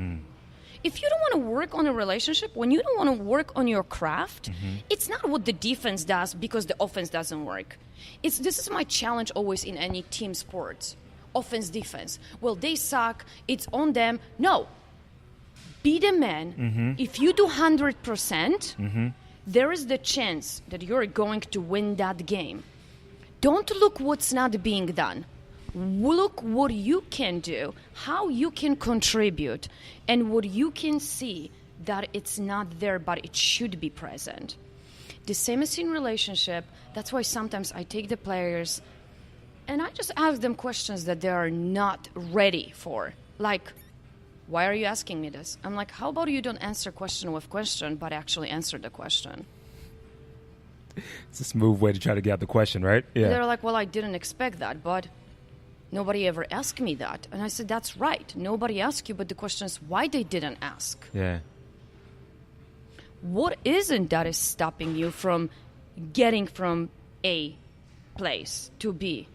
Speaker 1: If you don't want to work on a relationship, when you don't want to work on your craft, it's not what the defense does because the offense doesn't work. This is my challenge always in any team sports. Offense, defense. Well, they suck. It's on them. No. Be the man. If you do 100%, there is the chance that you're going to win that game. Don't look what's not being done. Look what you can do, how you can contribute, and what you can see that it's not there, but it should be present. The same as in relationship. That's why sometimes I take the players and I just ask them questions that they are not ready for. Like, why are you asking me this? I'm like, how about you don't answer question with question, but actually answer the question?
Speaker 2: It's a smooth way to try to get out the question, right? Yeah.
Speaker 1: They're like, well, I didn't expect that, but nobody ever asked me that. And I said, that's right. Nobody asked you, but the question is why they didn't ask.
Speaker 2: Yeah.
Speaker 1: What isn't that is stopping you from getting from A place to B?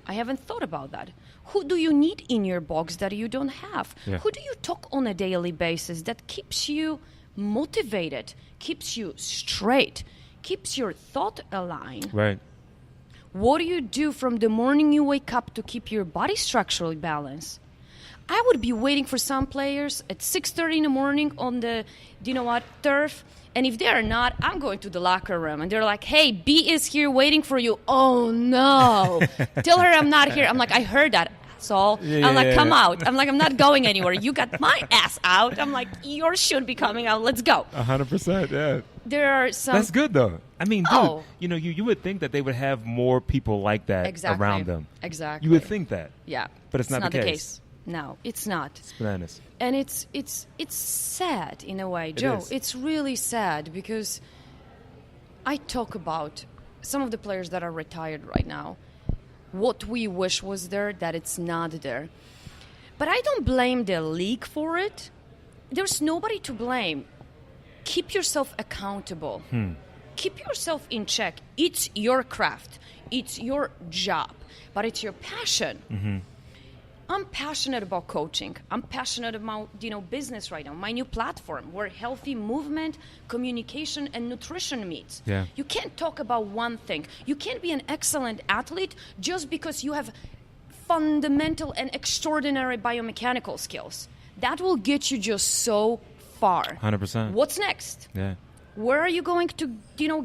Speaker 1: I haven't thought about that. Who do you need in your box that you don't have?
Speaker 2: Yeah.
Speaker 1: Who do you talk on a daily basis that keeps you motivated, keeps you straight, keeps your thought aligned?
Speaker 2: Right.
Speaker 1: What do you do from the morning you wake up to keep your body structurally balanced? I would be waiting for some players at 6:30 in the morning on the, turf. And if they're not, I'm going to the locker room. And they're like, hey, B is here waiting for you. Oh, no. Tell her I'm not here. I'm like, I heard that. That's all. I'm like, come out. I'm like, I'm not going anywhere. You got my ass out. I'm like, yours should be coming out. Let's go.
Speaker 2: 100%, yeah.
Speaker 1: There are some...
Speaker 2: That's good, though. I mean, dude, you would think that they would have more people like that around them.
Speaker 1: Exactly.
Speaker 2: You would think that.
Speaker 1: Yeah.
Speaker 2: But it's not the case.
Speaker 1: No, it's not.
Speaker 2: It's bananas.
Speaker 1: And it's sad in a way, Joe. It's really sad because I talk about some of the players that are retired right now. What we wish was there, that it's not there. But I don't blame the league for it. There's nobody to blame. Keep yourself accountable. Keep yourself in check. It's your craft. It's your job. But it's your passion.
Speaker 2: Mm-hmm.
Speaker 1: I'm passionate about coaching. I'm passionate about, business right now. My new platform where healthy movement, communication, and nutrition meets.
Speaker 2: Yeah.
Speaker 1: You can't talk about one thing. You can't be an excellent athlete just because you have fundamental and extraordinary biomechanical skills. That will get you just so far.
Speaker 2: 100%.
Speaker 1: What's next?
Speaker 2: Yeah.
Speaker 1: Where are you going to,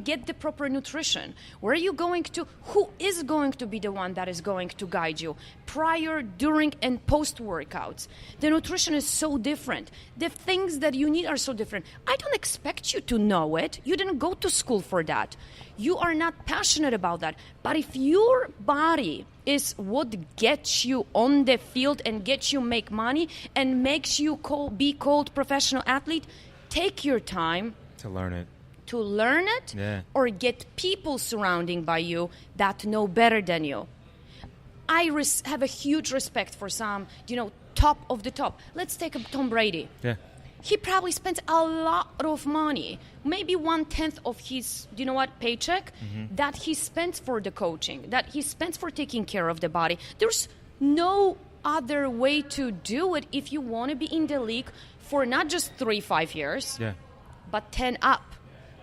Speaker 1: get the proper nutrition? Where are you going to, who is going to be the one that is going to guide you prior, during, and post-workouts? The nutrition is so different. The things that you need are so different. I don't expect you to know it. You didn't go to school for that. You are not passionate about that. But if your body is what gets you on the field and gets you make money and makes you be called professional athlete, take your time
Speaker 2: to learn it. Yeah.
Speaker 1: Or get people surrounding by you that know better than you. I have a huge respect for some, top of the top. Let's take Tom Brady.
Speaker 2: Yeah.
Speaker 1: He probably spends a lot of money, maybe 1/10 of his, paycheck that he spends for the coaching, that he spends for taking care of the body. There's no other way to do it if you want to be in the league for not just 3-5 years.
Speaker 2: Yeah.
Speaker 1: But 10 up.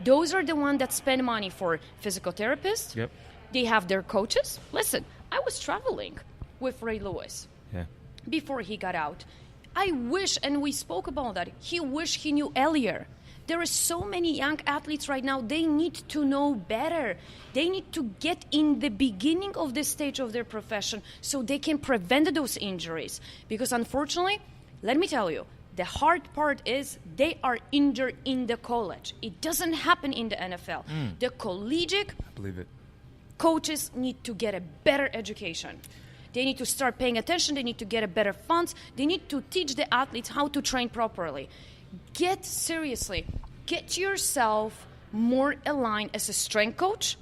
Speaker 1: Those are the ones that spend money for physical therapists.
Speaker 2: Yep.
Speaker 1: They have their coaches. Listen, I was traveling with Ray Lewis before he got out. I wish, and we spoke about that, he wished he knew earlier. There are so many young athletes right now, they need to know better. They need to get in the beginning of the stage of their profession so they can prevent those injuries. Because unfortunately, let me tell you, the hard part is they are injured in the college. It doesn't happen in the NFL. The collegiate coaches need to get a better education. They need to start paying attention. They need to get a better funds. They need to teach the athletes how to train properly. Get yourself more aligned as a strength coach.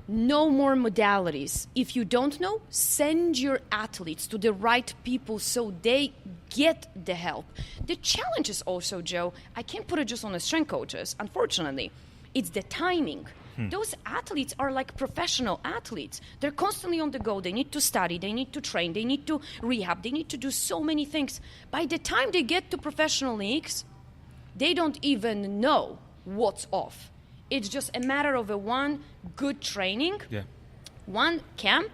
Speaker 1: No more modalities. If you don't know, send your athletes to the right people so they get the help. The challenge is also, Joe, I can't put it just on the strength coaches, unfortunately. It's the timing. Those athletes are like professional athletes. They're constantly on the go. They need to study. They need to train. They need to rehab. They need to do so many things. By the time they get to professional leagues, they don't even know what's off. It's just a matter of one good training, one camp.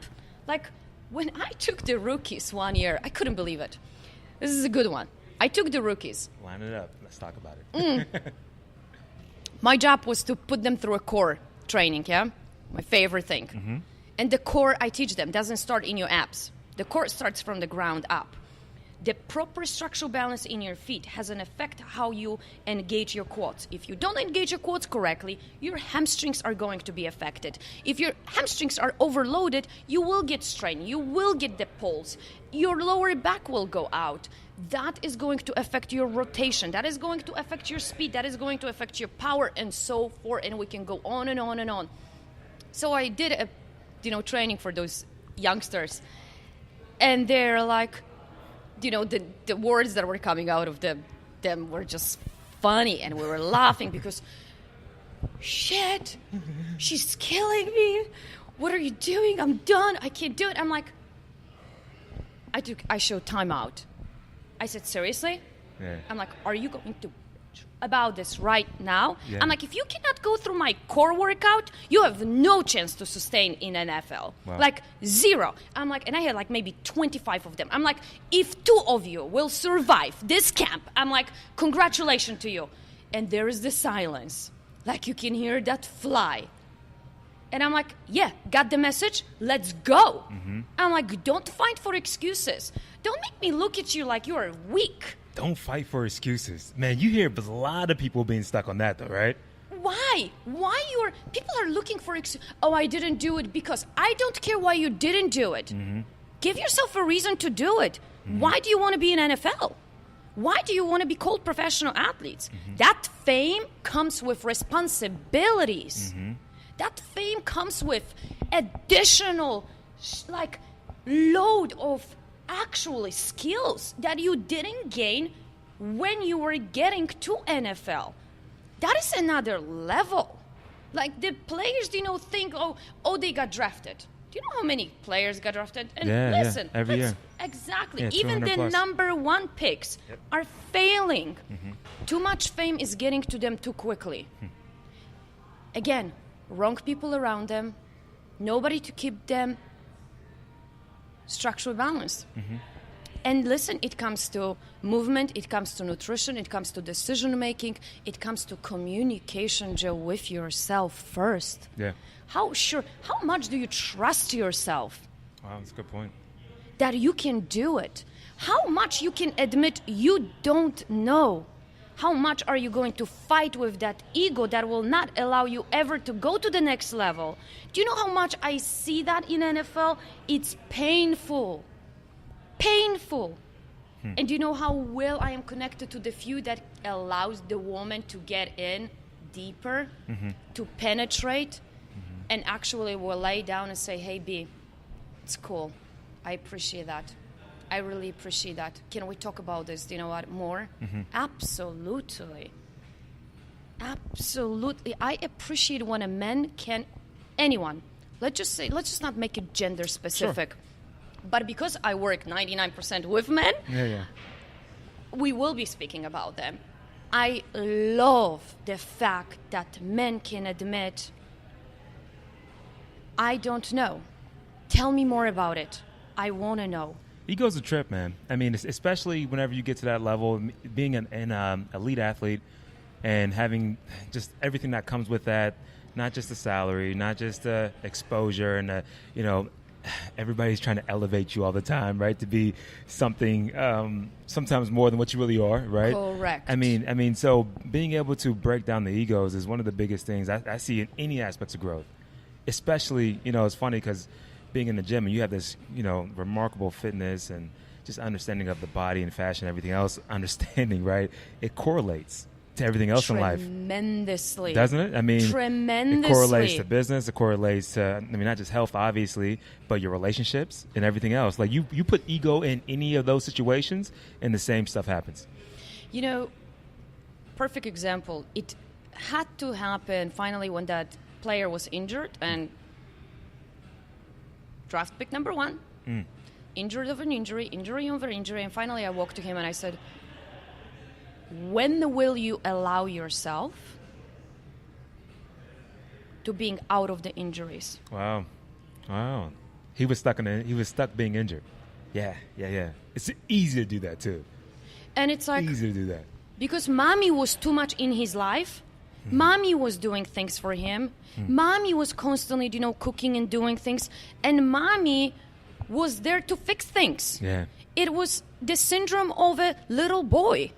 Speaker 1: Like when I took the rookies 1 year, I couldn't believe it. This is a good one. I took the rookies.
Speaker 2: Line it up. Let's talk about it.
Speaker 1: My job was to put them through a core training, my favorite thing. And the core I teach them doesn't start in your abs. The core starts from the ground up. The proper structural balance in your feet has an effect how you engage your quads. If you don't engage your quads correctly, your hamstrings are going to be affected. If your hamstrings are overloaded, you will get strained. You will get the pulse. Your lower back will go out. That is going to affect your rotation. That is going to affect your speed. That is going to affect your power and so forth. And we can go on and on and on. So I did a, training for those youngsters. And they're like, the words that were coming out of them were just funny, and we were laughing because, shit, she's killing me. what are you doing? I'm done. I can't do it. I'm like, I showed time out. I said, seriously?
Speaker 2: Yeah.
Speaker 1: I'm like, are you going to about this right now?
Speaker 2: Yeah.
Speaker 1: I'm like, if you cannot go through my core workout, you have no chance to sustain in NFL.
Speaker 2: Wow.
Speaker 1: Like, zero. I'm like, and I had like maybe 25 of them. I'm like, if 2 of you will survive this camp, I'm like, congratulations to you. And there is the silence. Like, you can hear that fly. And I'm like, yeah, got the message? Let's go.
Speaker 2: Mm-hmm.
Speaker 1: I'm like, don't fight for excuses. Don't make me look at you like you're weak.
Speaker 2: Don't fight for excuses. Man, you hear a lot of people being stuck on that, though, right?
Speaker 1: Why? People are looking for oh, I didn't do it because. I don't care why you didn't do it.
Speaker 2: Mm-hmm.
Speaker 1: Give yourself a reason to do it.
Speaker 2: Mm-hmm.
Speaker 1: Why do you want to be in NFL? Why do you want to be called professional athletes?
Speaker 2: Mm-hmm.
Speaker 1: That fame comes with responsibilities.
Speaker 2: Mm-hmm.
Speaker 1: That fame comes with additional, load of actually skills that you didn't gain when you were getting to NFL. That is another level. Like, the players, think, oh, they got drafted. Do you know how many players got drafted? And listen,
Speaker 2: every year.
Speaker 1: Exactly.
Speaker 2: Yeah,
Speaker 1: even the
Speaker 2: 200+.
Speaker 1: number 1 picks are failing.
Speaker 2: Mm-hmm.
Speaker 1: Too much fame is getting to them too quickly. Again, wrong people around them, nobody to keep them structurally balanced.
Speaker 2: Mm-hmm.
Speaker 1: And listen, it comes to movement, it comes to nutrition, it comes to decision making, it comes to communication, Joe, with yourself first.
Speaker 2: Yeah.
Speaker 1: How much do you trust yourself
Speaker 2: Wow, that's a good point.
Speaker 1: that you can do it? How much you can admit you don't know? How much are you going to fight with that ego that will not allow you ever to go to the next level? Do you know how much I see that in NFL? It's painful. Painful. And do you know how well I am connected to the few that allows the woman to get in deeper, to penetrate, and actually will lay down and say, hey, B, it's cool. I appreciate that. I really appreciate that. Can we talk about this? Do you know what? More? Absolutely. Absolutely. I appreciate when a man can, anyone, let's just not make it gender specific.
Speaker 2: Sure.
Speaker 1: But because I work 99% with men, we will be speaking about them. I love the fact that men can admit, I don't know. Tell me more about it. I want to know.
Speaker 2: Ego's a trip, man. I mean, especially whenever you get to that level, being an elite athlete and having just everything that comes with that, not just the salary, not just the exposure and everybody's trying to elevate you all the time, right? To be something sometimes more than what you really are, right?
Speaker 1: Correct.
Speaker 2: I mean, so being able to break down the egos is one of the biggest things I see in any aspects of growth. Especially, it's funny because being in the gym and you have this, remarkable fitness and just understanding of the body and fashion and everything else, understanding, right? It correlates to everything else in life.
Speaker 1: Tremendously.
Speaker 2: Doesn't it? I mean,
Speaker 1: tremendously.
Speaker 2: It correlates to business. It correlates to, not just health, obviously, but your relationships and everything else. Like you put ego in any of those situations and the same stuff happens.
Speaker 1: Perfect example. It had to happen finally when that player was injured and draft pick number 1, injured of an injury over injury, and finally I walked to him and I said, when will you allow yourself to being out of the injuries?
Speaker 2: Wow. He was stuck being injured. Yeah. It's easy to do that too.
Speaker 1: And it's like
Speaker 2: easy to do that.
Speaker 1: Because mommy was too much in his life. Mommy was doing things for him. Mommy was constantly, cooking and doing things. And mommy was there to fix things.
Speaker 2: Yeah.
Speaker 1: It was the syndrome of a little boy.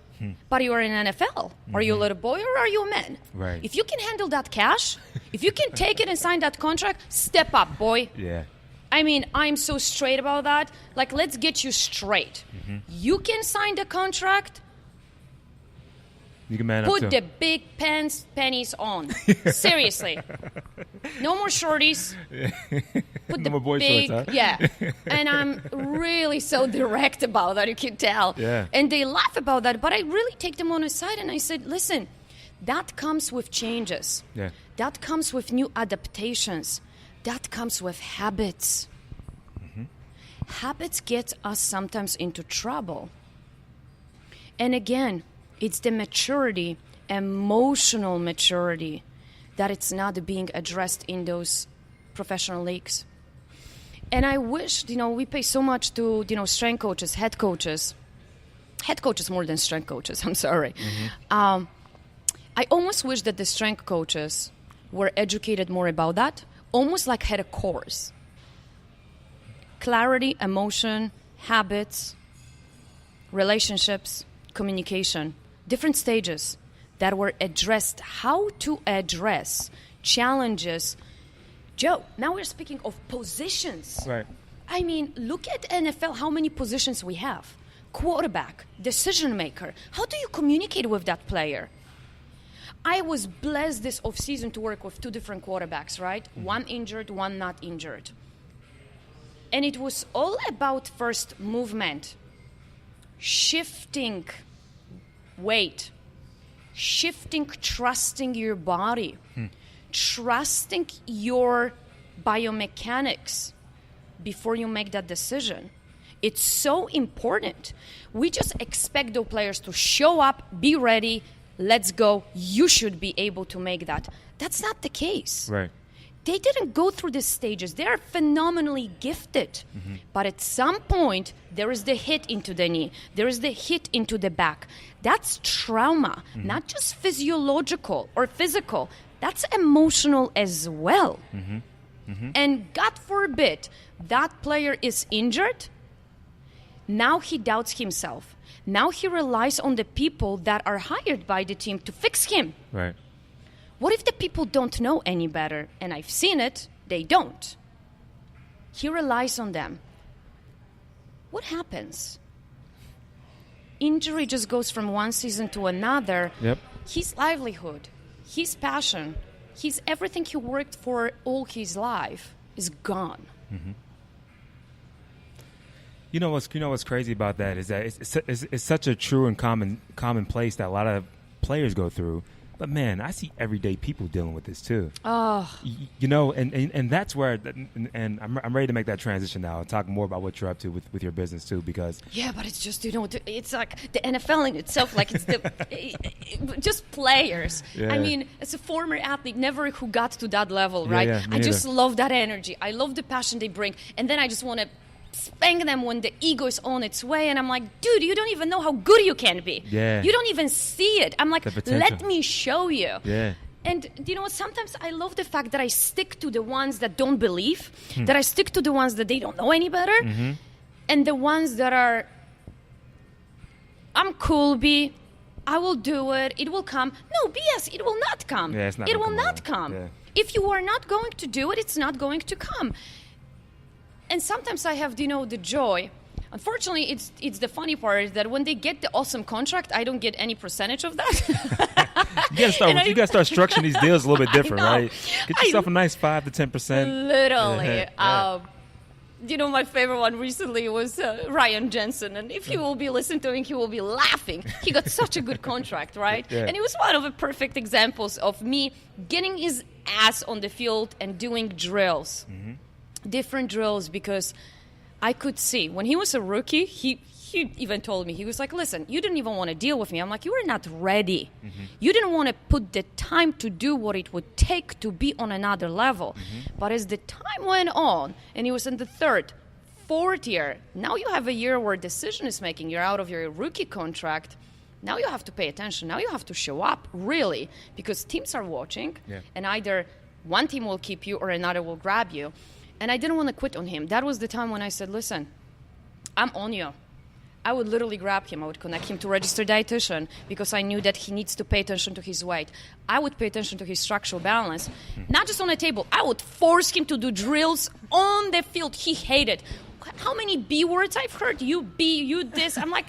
Speaker 1: But you are in NFL. Are you a little boy or are you a man?
Speaker 2: Right.
Speaker 1: If you can handle that cash, if you can take it and sign that contract, step up, boy.
Speaker 2: Yeah.
Speaker 1: I mean, I'm so straight about that. Like, let's get you straight. You can sign the contract.
Speaker 2: You can man up
Speaker 1: Put
Speaker 2: too.
Speaker 1: the big pennies on. Seriously. No more shorties. Put
Speaker 2: No
Speaker 1: the
Speaker 2: more boy
Speaker 1: big,
Speaker 2: shorts, huh?
Speaker 1: yeah. And I'm really so direct about that, you can tell.
Speaker 2: Yeah.
Speaker 1: And they laugh about that, but I really take them on aside and I said, listen, that comes with changes.
Speaker 2: Yeah.
Speaker 1: That comes with new adaptations. that comes with habits. Habits get us sometimes into trouble. And again, it's the maturity, emotional maturity, that it's not being addressed in those professional leagues. And I wish, we pay so much to, strength coaches, head coaches more than strength coaches, I'm sorry. I almost wish that the strength coaches were educated more about that, almost like had a course. Clarity, emotion, habits, relationships, communication, different stages that were addressed, how to address challenges. Joe, now we're speaking of positions.
Speaker 2: Right.
Speaker 1: I mean, look at NFL, how many positions we have. Quarterback, decision maker. How do you communicate with that player? I was blessed this offseason to work with 2 different quarterbacks, right? One injured, one not injured. And it was all about first movement, shifting weight, trusting your body, trusting your biomechanics before you make that decision. It's so important. We just expect those players to show up, be ready, let's go. You should be able to make that. That's not the case.
Speaker 2: Right.
Speaker 1: They didn't go through these stages. They are phenomenally gifted. But at some point, there is the hit into the knee. There is the hit into the back. That's trauma, not just physiological or physical. That's emotional as well. And God forbid, that player is injured. Now he doubts himself. Now he relies on the people that are hired by the team to fix him.
Speaker 2: Right.
Speaker 1: What if the people don't know any better? And I've seen it, they don't. He relies on them. What happens? Injury just goes from one season to another.
Speaker 2: Yep.
Speaker 1: His livelihood, his passion, his everything he worked for all his life is gone.
Speaker 2: You know what's crazy about that is that it's such a true and common place that a lot of players go through. But man, I see everyday people dealing with this too.
Speaker 1: Oh,
Speaker 2: And that's where, and I'm ready to make that transition now and talk more about what you're up to with your business too, because
Speaker 1: yeah, but it's just it's like the NFL in itself, like it's just players.
Speaker 2: Yeah.
Speaker 1: I mean, as a former athlete, never who got to that level, right?
Speaker 2: Yeah, me
Speaker 1: I just
Speaker 2: neither.
Speaker 1: love that energy. I love the passion they bring, and then I just want to spank them when the ego is on its way, and I'm like, dude, you don't even know how good you can be.
Speaker 2: Yeah.
Speaker 1: You don't even see it. I'm like,
Speaker 2: The potential.
Speaker 1: let me show you.
Speaker 2: Yeah.
Speaker 1: And you know what? Sometimes I love the fact that I stick to the ones that don't believe, that I stick to the ones that they don't know any better, and the ones that are, I'm cool, B, I will do it, it will come. No, BS, it will not come.
Speaker 2: Yeah, it's not
Speaker 1: it
Speaker 2: gonna
Speaker 1: will
Speaker 2: come
Speaker 1: not
Speaker 2: around.
Speaker 1: come.
Speaker 2: Yeah.
Speaker 1: If you are not going to do it, it's not going to come. And sometimes I have, the joy. Unfortunately, it's the funny part that when they get the awesome contract, I don't get any percentage of that.
Speaker 2: You gotta start structuring these deals a little bit different,
Speaker 1: I know.
Speaker 2: right? Get yourself a nice 5 to 10%.
Speaker 1: Literally.
Speaker 2: Yeah.
Speaker 1: My favorite one recently was Ryan Jensen. And if you will be listening to him, he will be laughing. He got such a good contract, right?
Speaker 2: Yeah.
Speaker 1: And it was one of the perfect examples of me getting his ass on the field and doing drills. Different drills, because I could see when he was a rookie, he even told me, he was like, listen, you didn't even want to deal with me. I'm like, you were not ready. You didn't want to put the time to do what it would take to be on another level. But as the time went on, and he was in the 3rd, 4th year, now you have a year where decision is making. You're out of your rookie contract. Now you have to pay attention. Now you have to show up, really, because teams are watching, and either one team will keep you or another will grab you. And I didn't want to quit on him. That was the time when I said, listen, I'm on you. I would literally grab him. I would connect him to a registered dietitian because I knew that he needs to pay attention to his weight. I would pay attention to his structural balance, not just on the table. I would force him to do drills on the field. He hated. How many B words I've heard? You B, you this. I'm like,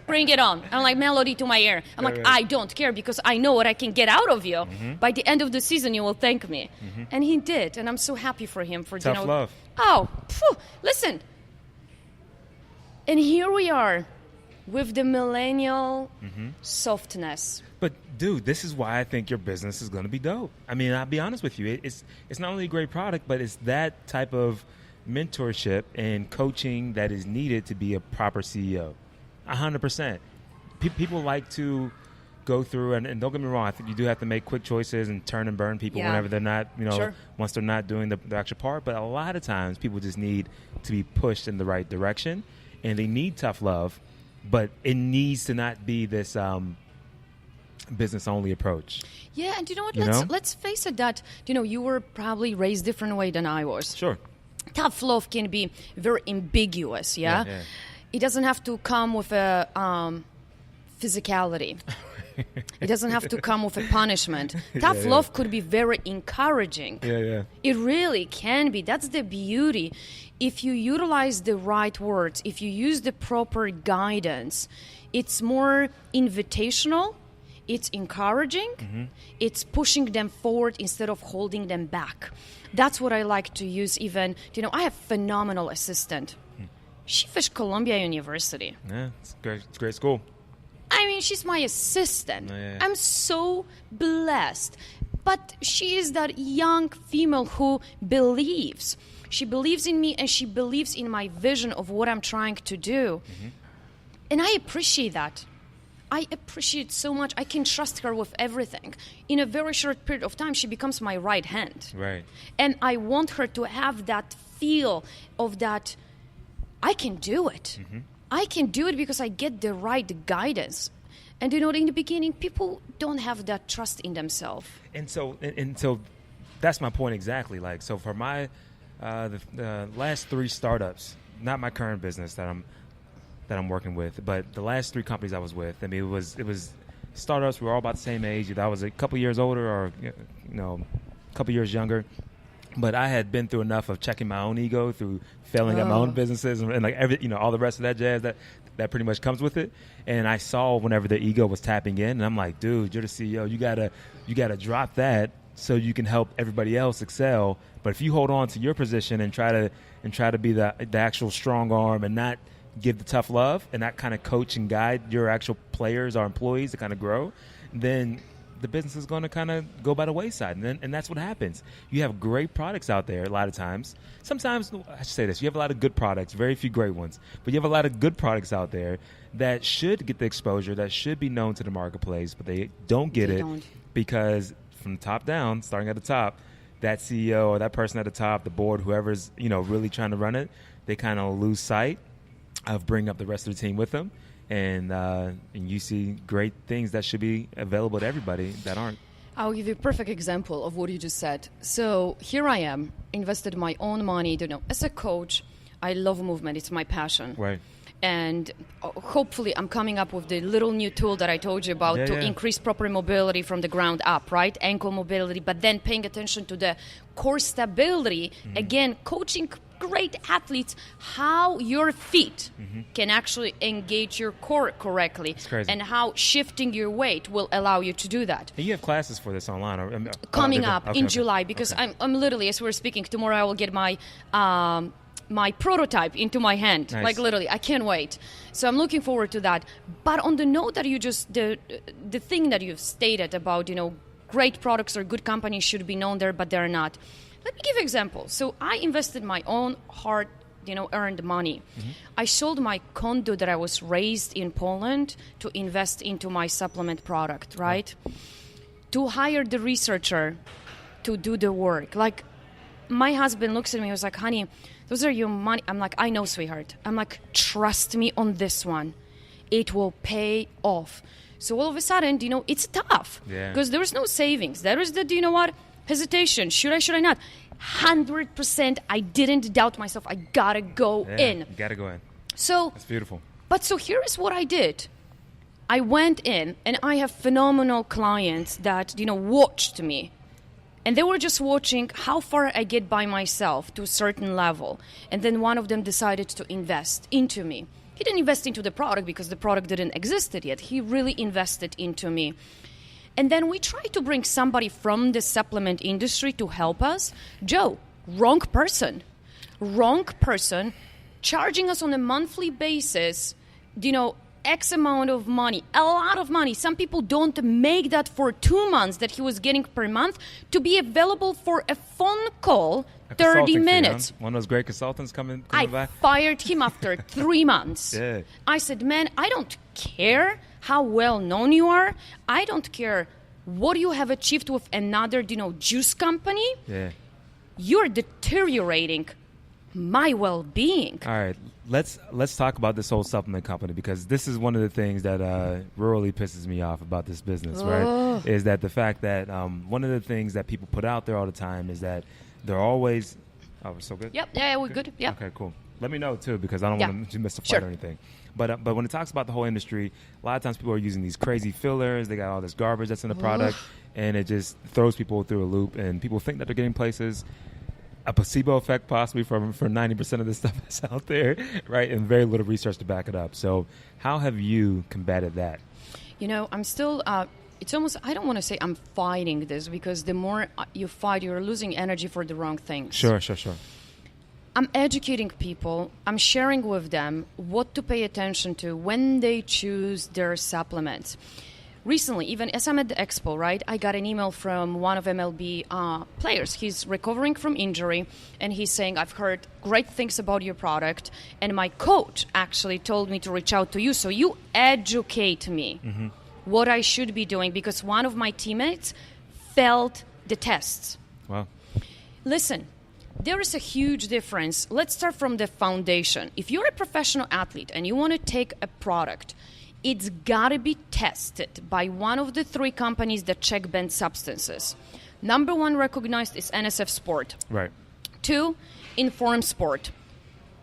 Speaker 1: bring it on. I'm like, melody to my ear. I'm like, I don't care because I know what I can get out of you. By the end of the season, you will thank me. And he did. And I'm so happy for him. For
Speaker 2: Tough love.
Speaker 1: Oh, phew, listen. And here we are, with the millennial softness.
Speaker 2: But dude, this is why I think your business is going to be dope. I mean, I'll be honest with you. It's not only a great product, but it's that type of mentorship and coaching that is needed to be a proper CEO. 100%. People like to go through, and don't get me wrong, I think you do have to make quick choices and turn and burn people whenever they're not, once they're not doing the actual part. But a lot of times people just need to be pushed in the right direction, and they need tough love, but it needs to not be this business-only approach.
Speaker 1: Yeah, and you know what? Let's face it that, you were probably raised different way than I was.
Speaker 2: Sure.
Speaker 1: Tough love can be very ambiguous, yeah? It doesn't have to come with a physicality. It doesn't have to come with a punishment. Tough love could be very encouraging. It really can be. That's the beauty. If you utilize the right words, if you use the proper guidance, it's more invitational, it's encouraging, it's pushing them forward instead of holding them back. That's what I like to use even, I have phenomenal assistant. She finished Columbia University.
Speaker 2: Yeah, it's great. It's a great school.
Speaker 1: I mean, she's my assistant. I'm so blessed. But she is that young female who believes. She believes in me, and she believes in my vision of what I'm trying to do. And I appreciate that. I appreciate so much. I can trust her with everything. In a very short period of time, she becomes my right hand.
Speaker 2: Right.
Speaker 1: And I want her to have that feel of that I can do it. I can do it because I get the right guidance. And in the beginning, people don't have that trust in themselves. And
Speaker 2: so that's my point exactly. Like, so for my the last 3 startups, not my current business that I'm working with, but the last 3 companies I was with, I mean, it was startups. We were all about the same age. Either I was a couple years older or a couple years younger. But I had been through enough of checking my own ego through failing at my own businesses and like all the rest of that jazz that pretty much comes with it. And I saw whenever the ego was tapping in, and I'm like, dude, you're the CEO. You gotta drop that so you can help everybody else excel. But if you hold on to your position and try to be the actual strong arm and not give the tough love and not kind of coach and guide your actual players or employees to kind of grow, then the business is going to kind of go by the wayside. And that's what happens. You have great products out there a lot of times. Sometimes, I should say this, you have a lot of good products, very few great ones, but you have a lot of good products out there that should get the exposure, that should be known to the marketplace, but they don't get it because from the top down, starting at the top, that CEO or that person at the top, the board, whoever's really trying to run it, they kind of lose sight of bringing up the rest of the team with them. And you see great things that should be available to everybody that aren't.
Speaker 1: I'll give you a perfect example of what you just said. So here I am, invested my own money. As a coach, I love movement. It's my passion.
Speaker 2: Right.
Speaker 1: And hopefully I'm coming up with the little new tool that I told you about to increase proper mobility from the ground up, right? Ankle mobility, but then paying attention to the core stability. Again, coaching great athletes how your feet can actually engage your core correctly and how shifting your weight will allow you to do that.
Speaker 2: And you have classes for this online?
Speaker 1: Coming up in July, because I'm literally, as we're speaking, tomorrow I will get my my prototype into my hand. Nice. Like literally, I can't wait. So I'm looking forward to that. But on the note that you just, the thing that you've stated about, great products or good companies should be known there, but they're not. Let me give you an example. So I invested my own hard, earned money. I sold my condo that I was raised in Poland to invest into my supplement product, right? To hire the researcher to do the work. Like, my husband looks at me and was like, honey, those are your money. I'm like, I know, sweetheart. I'm like, trust me on this one. It will pay off. So all of a sudden, it's tough. Because there is no savings. There is the, hesitation. Should I not? 100%. I didn't doubt myself. I gotta go in.
Speaker 2: You gotta go in.
Speaker 1: So
Speaker 2: that's beautiful.
Speaker 1: But so here is what I did. I went in, and I have phenomenal clients that watched me, and they were just watching how far I get by myself to a certain level, and then one of them decided to invest into me. He didn't invest into the product because the product didn't exist yet. He really invested into me. And then we tried to bring somebody from the supplement industry to help us. Joe, wrong person, charging us on a monthly basis, X amount of money, a lot of money. Some people don't make that for 2 months that he was getting per month to be available for a phone call, 30 minutes.
Speaker 2: Fee, huh? One of those great consultants coming
Speaker 1: I
Speaker 2: by.
Speaker 1: fired him after 3 months.
Speaker 2: Yeah.
Speaker 1: I said, man, I don't care how well known you are. I don't care what you have achieved with another, juice company.
Speaker 2: Yeah.
Speaker 1: You're deteriorating my well-being.
Speaker 2: All right, let's talk about this whole supplement company, because this is one of the things that really pisses me off about this business, right? Is that the fact that one of the things that people put out there all the time is that they're always... Oh, we're so good?
Speaker 1: Yep, yeah, we're good. Yep.
Speaker 2: Okay, cool. Let me know, too, because I don't want to miss a fight or anything. But when it talks about the whole industry, a lot of times people are using these crazy fillers. They got all this garbage that's in the product, and it just throws people through a loop, and people think that they're getting places. A placebo effect possibly for 90% of the stuff that's out there, right? And very little research to back it up. So how have you combated that?
Speaker 1: I'm still... it's almost, I don't want to say I'm fighting this, because the more you fight, you're losing energy for the wrong things.
Speaker 2: Sure.
Speaker 1: I'm educating people. I'm sharing with them what to pay attention to when they choose their supplements. Recently, even as I'm at the expo, right, I got an email from one of MLB players. He's recovering from injury, and he's saying, I've heard great things about your product, and my coach actually told me to reach out to you, so you educate me what I should be doing, because one of my teammates failed the tests.
Speaker 2: Wow.
Speaker 1: Listen, there is a huge difference. Let's start from the foundation. If you're a professional athlete and you want to take a product, it's got to be tested by one of the 3 companies that check banned substances. Number 1 recognized is NSF Sport.
Speaker 2: Right.
Speaker 1: 2, Inform Sport,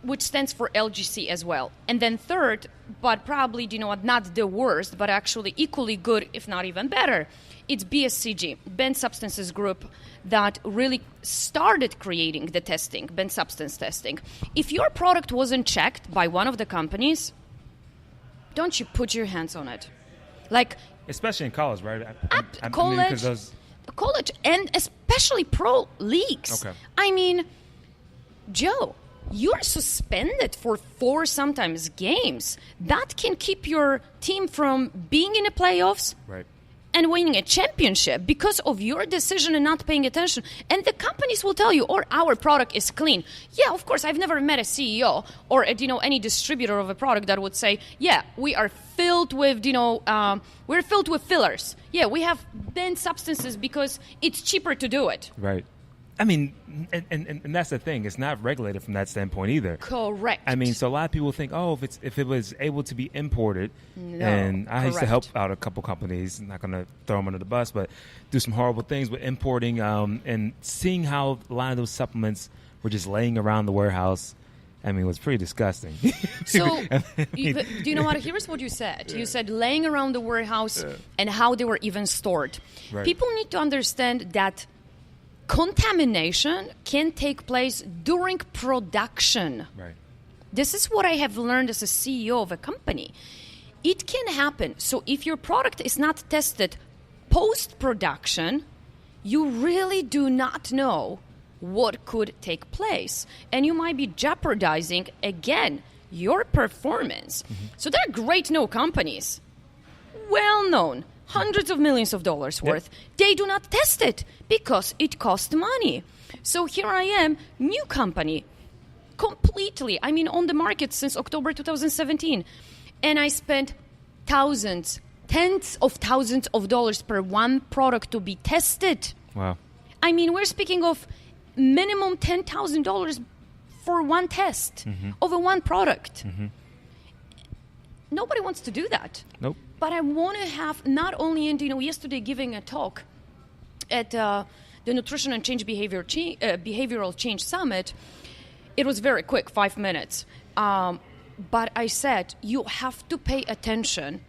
Speaker 1: which stands for LGC as well. And then 3rd, but probably, not the worst, but actually equally good, if not even better, it's BSCG, Banned Substances Group, that really started creating the testing, banned substance testing. If your product wasn't checked by one of the companies, don't you put your hands on it.
Speaker 2: Especially in college, right?
Speaker 1: College, and especially pro leagues.
Speaker 2: Okay.
Speaker 1: I mean, Joe, you're suspended for 4 sometimes games. That can keep your team from being in the playoffs.
Speaker 2: Right.
Speaker 1: And winning a championship because of your decision and not paying attention. And the companies will tell you, our product is clean. Yeah, of course, I've never met a CEO or any distributor of a product that would say, yeah, we are filled with, we're filled with fillers. Yeah, we have banned substances because it's cheaper to do it.
Speaker 2: Right. I mean, and that's the thing. It's not regulated from that standpoint either.
Speaker 1: Correct.
Speaker 2: I mean, so a lot of people think, if it was able to be imported,
Speaker 1: no,
Speaker 2: and I used to help
Speaker 1: correct.
Speaker 2: out a couple companies, I'm not going to throw them under the bus, but do some horrible things with importing and seeing how a lot of those supplements were just laying around the warehouse. I mean, it was pretty disgusting.
Speaker 1: So, do you know what? Here's what you said. You said laying around the warehouse and how they were even stored.
Speaker 2: Right.
Speaker 1: People need to understand that contamination can take place during production.
Speaker 2: Right.
Speaker 1: This is what I have learned as a CEO of a company. It can happen. So if your product is not tested post-production, you really do not know what could take place. And you might be jeopardizing, again, your performance. So they're great companies, well-known, hundreds of millions of dollars worth. They do not test it because it costs money. So here I am, new company, completely, on the market since October 2017. And I spent tens of thousands of dollars per one product to be tested.
Speaker 2: Wow.
Speaker 1: We're speaking of minimum $10,000 for one test of a one product. Nobody wants to do that.
Speaker 2: Nope.
Speaker 1: But I want to have not only, yesterday giving a talk at the Nutrition and Behavioral Change Summit. It was very quick, 5 minutes. But I said, you have to pay attention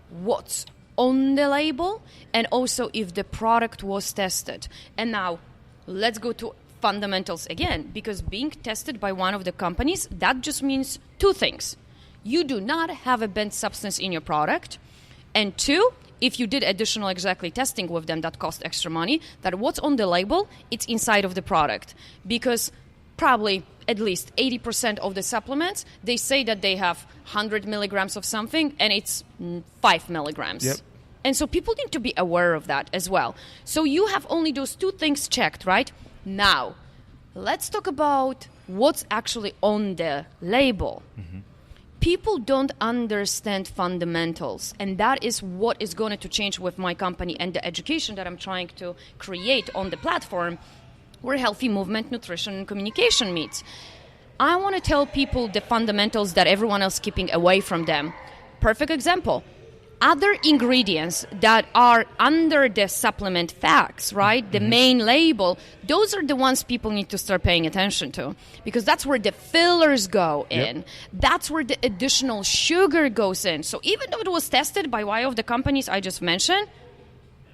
Speaker 1: what's on the label and also if the product was tested. And now let's go to fundamentals again, because being tested by one of the companies, that just means 2 things. You do not have a banned substance in your product. And 2, if you did additional testing with them that cost extra money, that what's on the label, it's inside of the product. Because probably at least 80% of the supplements, they say that they have 100 milligrams of something, and it's 5 milligrams.
Speaker 2: Yep.
Speaker 1: And so people need to be aware of that as well. So you have only those two things checked, right? Now, let's talk about what's actually on the label. People don't understand fundamentals, and that is what is going to change with my company and the education that I'm trying to create on the platform where healthy movement, nutrition, and communication meets. I want to tell people the fundamentals that everyone else is keeping away from them. Perfect example. Other ingredients that are under the supplement facts, right? The main label, those are the ones people need to start paying attention to, because that's where the fillers go in.
Speaker 2: Yep.
Speaker 1: That's where the additional sugar goes in. So even though it was tested by one of the companies I just mentioned,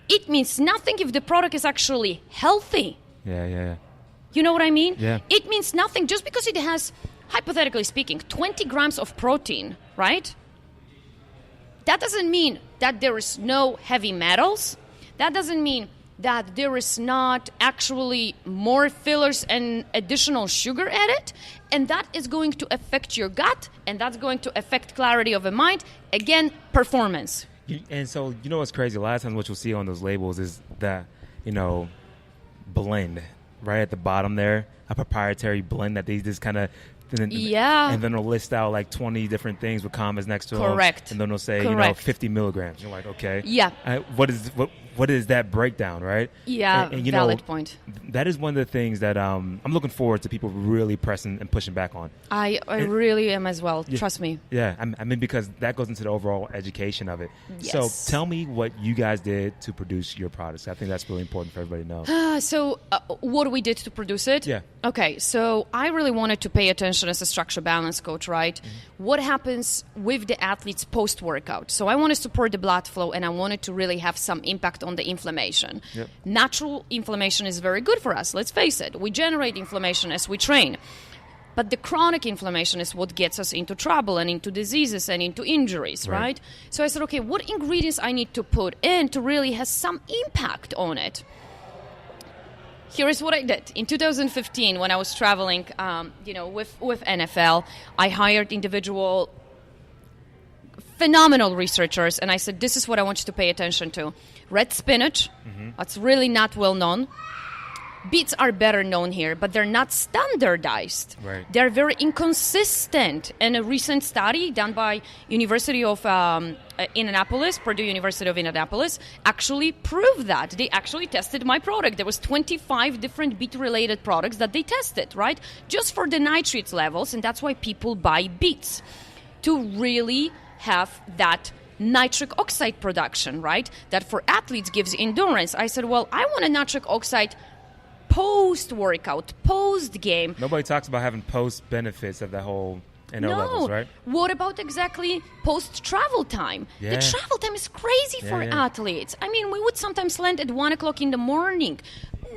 Speaker 1: it means nothing if the product is actually healthy.
Speaker 2: Yeah.
Speaker 1: You know what I mean?
Speaker 2: Yeah.
Speaker 1: It means nothing just because it has, hypothetically speaking, 20 grams of protein, right? That doesn't mean that there is no heavy metals. That doesn't mean that there is not actually more fillers and additional sugar added. And that is going to affect your gut, and that's going to affect clarity of the mind. Again, performance.
Speaker 2: And so, you know what's crazy? A lot of times what you'll see on those labels is that, blend right at the bottom there, a proprietary blend that they just kind of...
Speaker 1: Yeah.
Speaker 2: And then they'll list out like 20 different things with commas next to them.
Speaker 1: Correct.
Speaker 2: And then they'll say,
Speaker 1: Correct.
Speaker 2: 50 milligrams. You're like, okay.
Speaker 1: Yeah.
Speaker 2: What is that breakdown, right?
Speaker 1: Yeah,
Speaker 2: and
Speaker 1: valid point.
Speaker 2: That is one of the things that I'm looking forward to people really pressing and pushing back on.
Speaker 1: I really am as well. Trust me.
Speaker 2: Yeah, I mean, because that goes into the overall education of it.
Speaker 1: Yes.
Speaker 2: So tell me what you guys did to produce your products. I think that's really important for everybody to know.
Speaker 1: So what we did to produce it?
Speaker 2: Yeah.
Speaker 1: Okay, so I really wanted to pay attention as a structure balance coach, right? Mm-hmm. What happens with the athletes post-workout? So I want to support the blood flow, and I wanted to really have some impact on the inflammation.
Speaker 2: Yep.
Speaker 1: Natural inflammation is very good for us, let's face it. We generate inflammation as we train. But the chronic inflammation is what gets us into trouble and into diseases and into injuries, right? So I said, okay, what ingredients I need to put in to really have some impact on it? Here is what I did. In 2015, when I was traveling, with NFL, I hired individual phenomenal researchers, and I said, this is what I want you to pay attention to. Red spinach, that's really not well known. Beets are better known here, but they're not standardized.
Speaker 2: Right.
Speaker 1: They're very inconsistent. And a recent study done by University of Indianapolis, Purdue University of Indianapolis, actually proved that. They actually tested my product. There was 25 different beet-related products that they tested, right? Just for the nitrates levels, and that's why people buy beets, to really have that nitric oxide production, right? That for athletes gives endurance. I said, well, I want a nitric oxide post-workout, post-game.
Speaker 2: Nobody talks about having post-benefits of the whole NO levels, right?
Speaker 1: What about exactly post-travel time?
Speaker 2: Yeah.
Speaker 1: The travel time is crazy for athletes. I mean, we would sometimes land at 1 o'clock in the morning.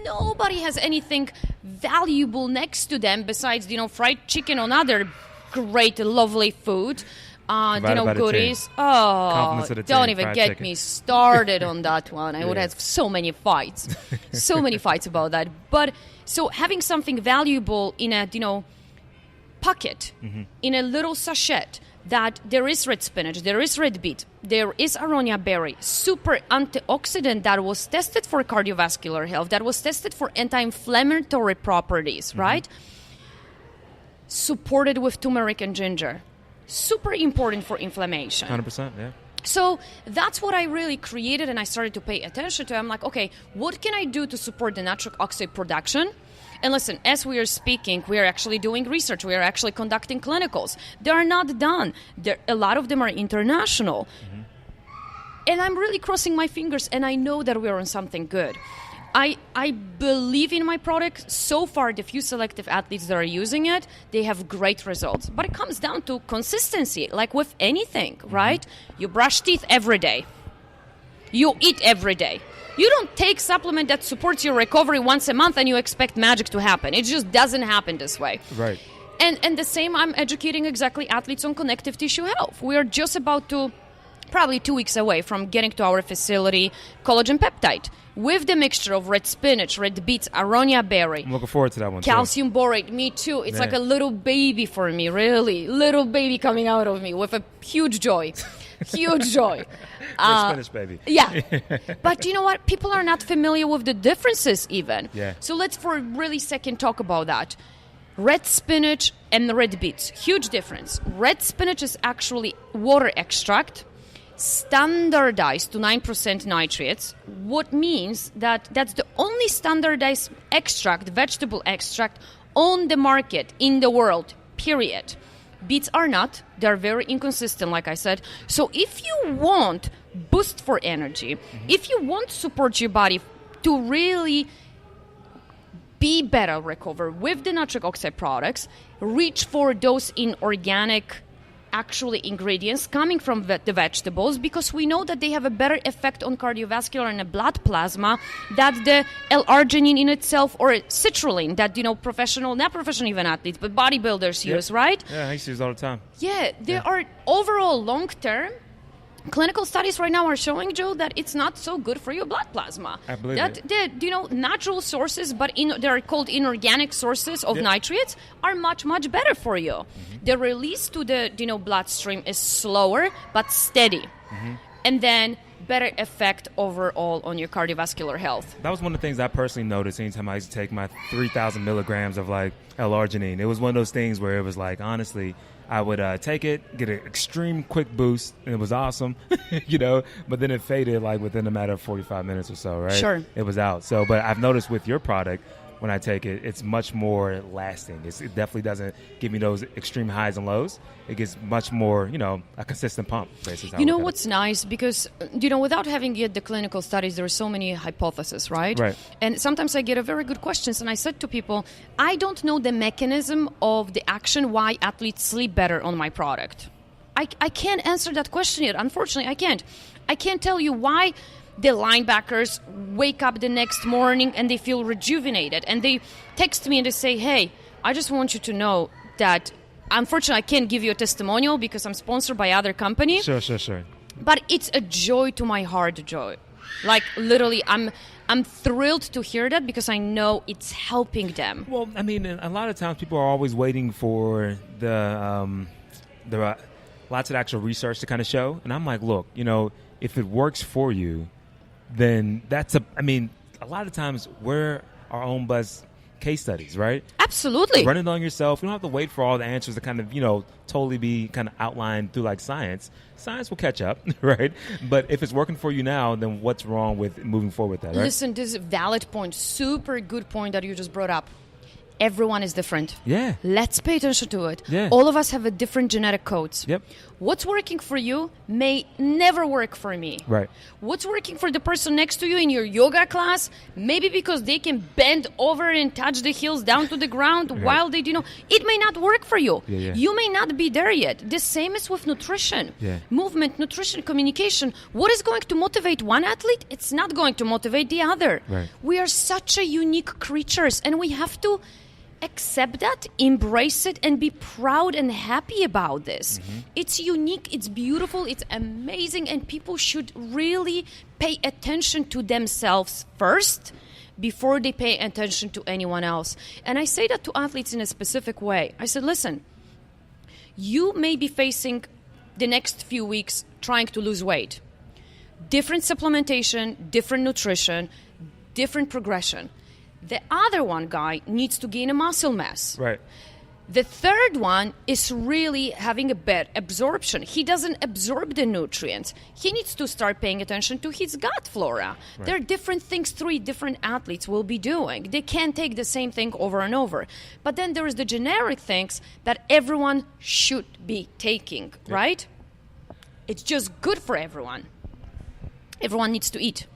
Speaker 1: Nobody has anything valuable next to them besides, fried chicken or other great, lovely food. Goodies. Oh, don't even get me started on that one. I would have so many fights about that. But so having something valuable in a, pocket, in a little sachet, that there is red spinach, there is red beet, there is aronia berry, super antioxidant that was tested for cardiovascular health, that was tested for anti-inflammatory properties, right? Supported with turmeric and ginger. Super important for inflammation.
Speaker 2: 100%, yeah.
Speaker 1: So that's what I really created, and I started to pay attention to. I'm like, okay, what can I do to support the nitric oxide production? And listen, as we are speaking, we are actually doing research. We are actually conducting clinicals. They are not done. A lot of them are international. And I'm really crossing my fingers, and I know that we're on something good. I believe in my product. So far, the few selective athletes that are using it, they have great results. But it comes down to consistency, like with anything, right? You brush teeth every day. You eat every day. You don't take supplement that supports your recovery once a month and you expect magic to happen. It just doesn't happen this way.
Speaker 2: Right.
Speaker 1: And the same, I'm educating exactly athletes on connective tissue health. We are just about to probably 2 weeks away from getting to our facility collagen peptide with the mixture of red spinach, red beets, aronia berry.
Speaker 2: I'm looking forward to that one.
Speaker 1: Calcium borate, me too. It's like a little baby for me, really. Little baby coming out of me with a huge joy. Huge joy.
Speaker 2: Red spinach, baby.
Speaker 1: Yeah. But you know what? People are not familiar with the differences even.
Speaker 2: Yeah.
Speaker 1: So let's for a really second talk about that. Red spinach and the red beets. Huge difference. Red spinach is actually water extract, standardized to 9% nitrates, what means that that's the only standardized extract, vegetable extract, on the market in the world, period. Beets are not. They're very inconsistent, like I said. So if you want boost for energy, if you want to support your body to really be better recover with the nitric oxide products, reach for those inorganic actually ingredients coming from the vegetables, because we know that they have a better effect on cardiovascular and the blood plasma than the L-arginine in itself, or citrulline that, you know, not professional even athletes, but bodybuilders use, right?
Speaker 2: Yeah, I used to use it all the time.
Speaker 1: Yeah, there are overall long-term clinical studies right now are showing, Joe, that it's not so good for your blood plasma.
Speaker 2: I believe
Speaker 1: that
Speaker 2: it.
Speaker 1: The natural sources, but they're called inorganic sources of nitrates, are much, much better for you. Mm-hmm. The release to the bloodstream is slower but steady. Mm-hmm. And then better effect overall on your cardiovascular health.
Speaker 2: That was one of the things I personally noticed anytime I used to take my 3,000 milligrams of like L-arginine. It was one of those things where it was like, honestly, I would take it, get an extreme quick boost, and it was awesome, but then it faded like within a matter of 45 minutes or so, right?
Speaker 1: Sure.
Speaker 2: It was out. So, but I've noticed with your product, when I take it, it's much more lasting. It definitely doesn't give me those extreme highs and lows. It gets much more, a consistent pump, basically.
Speaker 1: You know what's nice? Because, without having yet the clinical studies, there are so many hypotheses, right?
Speaker 2: Right.
Speaker 1: And sometimes I get a very good questions, and I said to people, I don't know the mechanism of the action why athletes sleep better on my product. I can't answer that question yet. Unfortunately, I can't. I can't tell you why the linebackers wake up the next morning and they feel rejuvenated, and they text me and they say, hey, I just want you to know that unfortunately I can't give you a testimonial because I'm sponsored by other company.
Speaker 2: Sure.
Speaker 1: But it's a joy to my heart, Joy. Like literally, I'm thrilled to hear that because I know it's helping them.
Speaker 2: Well, I mean, a lot of times people are always waiting for the lots of actual research to kind of show, and I'm like, look, if it works for you, then a lot of times we're our own buzz case studies, right?
Speaker 1: Absolutely.
Speaker 2: Run it on yourself. You don't have to wait for all the answers to kind of, totally be kind of outlined through like science. Science will catch up, right? But if it's working for you now, then what's wrong with moving forward with that, right?
Speaker 1: Listen, this is a valid point, super good point that you just brought up. Everyone is different.
Speaker 2: Yeah.
Speaker 1: Let's pay attention to it.
Speaker 2: Yeah.
Speaker 1: All of us have a different genetic codes.
Speaker 2: Yep.
Speaker 1: What's working for you may never work for me.
Speaker 2: Right.
Speaker 1: What's working for the person next to you in your yoga class, maybe because they can bend over and touch the heels down to the ground
Speaker 2: right.
Speaker 1: while they, it may not work for you.
Speaker 2: Yeah.
Speaker 1: You may not be there yet. The same is with nutrition.
Speaker 2: Yeah.
Speaker 1: Movement, nutrition, communication. What is going to motivate one athlete? It's not going to motivate the other.
Speaker 2: Right.
Speaker 1: We are such a unique creatures, and we have to accept that, embrace it, and be proud and happy about this. Mm-hmm. It's unique, it's beautiful, it's amazing, and people should really pay attention to themselves first before they pay attention to anyone else. And I say that to athletes in a specific way. I said, listen, you may be facing the next few weeks trying to lose weight. Different supplementation, different nutrition, different progression. The other one guy needs to gain a muscle mass.
Speaker 2: Right.
Speaker 1: The third one is really having a bad absorption. He doesn't absorb the nutrients. He needs to start paying attention to his gut flora. Right. There are different things 3 different athletes will be doing. They can't take the same thing over and over. But then there is the generic things that everyone should be taking, right? It's just good for everyone. Everyone needs to eat.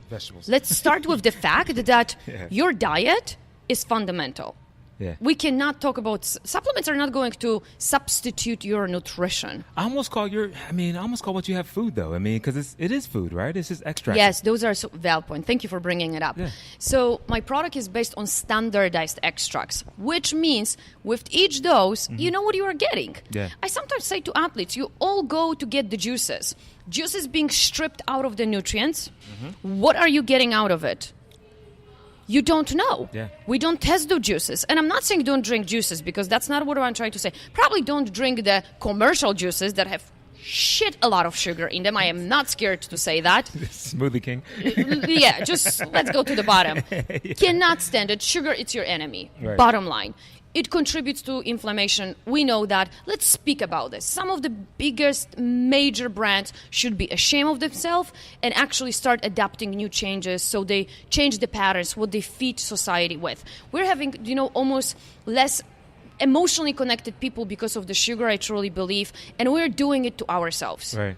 Speaker 2: Vegetables.
Speaker 1: Let's start with the fact that your diet is fundamental.
Speaker 2: Yeah.
Speaker 1: We cannot talk about supplements are not going to substitute your nutrition.
Speaker 2: I almost call what you have food, though. I mean, because it is food, right? It's just extract.
Speaker 1: Yes, those are valid point. Thank you for bringing it up.
Speaker 2: Yeah.
Speaker 1: So my product is based on standardized extracts, which means with each dose, you know what you are getting.
Speaker 2: Yeah.
Speaker 1: I sometimes say to athletes, you all go to get the juices. Juices being stripped out of the nutrients. What are you getting out of it? You don't know.
Speaker 2: Yeah.
Speaker 1: We don't test the juices. And I'm not saying don't drink juices because that's not what I'm trying to say. Probably don't drink the commercial juices that have a lot of sugar in them. I am not scared to say that.
Speaker 2: Smoothie King.
Speaker 1: Yeah, just let's go to the bottom.
Speaker 2: Yeah.
Speaker 1: Cannot stand it. Sugar, it's your enemy.
Speaker 2: Right.
Speaker 1: Bottom line. It contributes to inflammation. We know that. Let's speak about this. Some of the biggest major brands should be ashamed of themselves and actually start adapting new changes so they change the patterns, what they feed society with. We're having, almost less emotionally connected people because of the sugar, I truly believe, and we're doing it to ourselves.
Speaker 2: Right.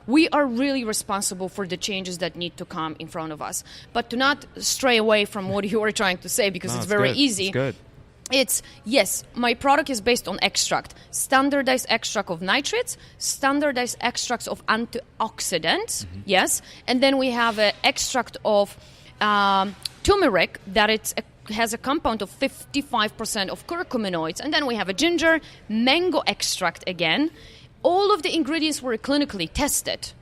Speaker 1: We are really responsible for the changes that need to come in front of us. But to not stray away from what you were trying to say because it's very
Speaker 2: good.
Speaker 1: easy.
Speaker 2: It's good.
Speaker 1: Yes, my product is based on extract. Standardized extract of nitrates, standardized extracts of antioxidants, yes. And then we have an extract of turmeric that has a compound of 55% of curcuminoids. And then we have a ginger, mango extract again. All of the ingredients were clinically tested.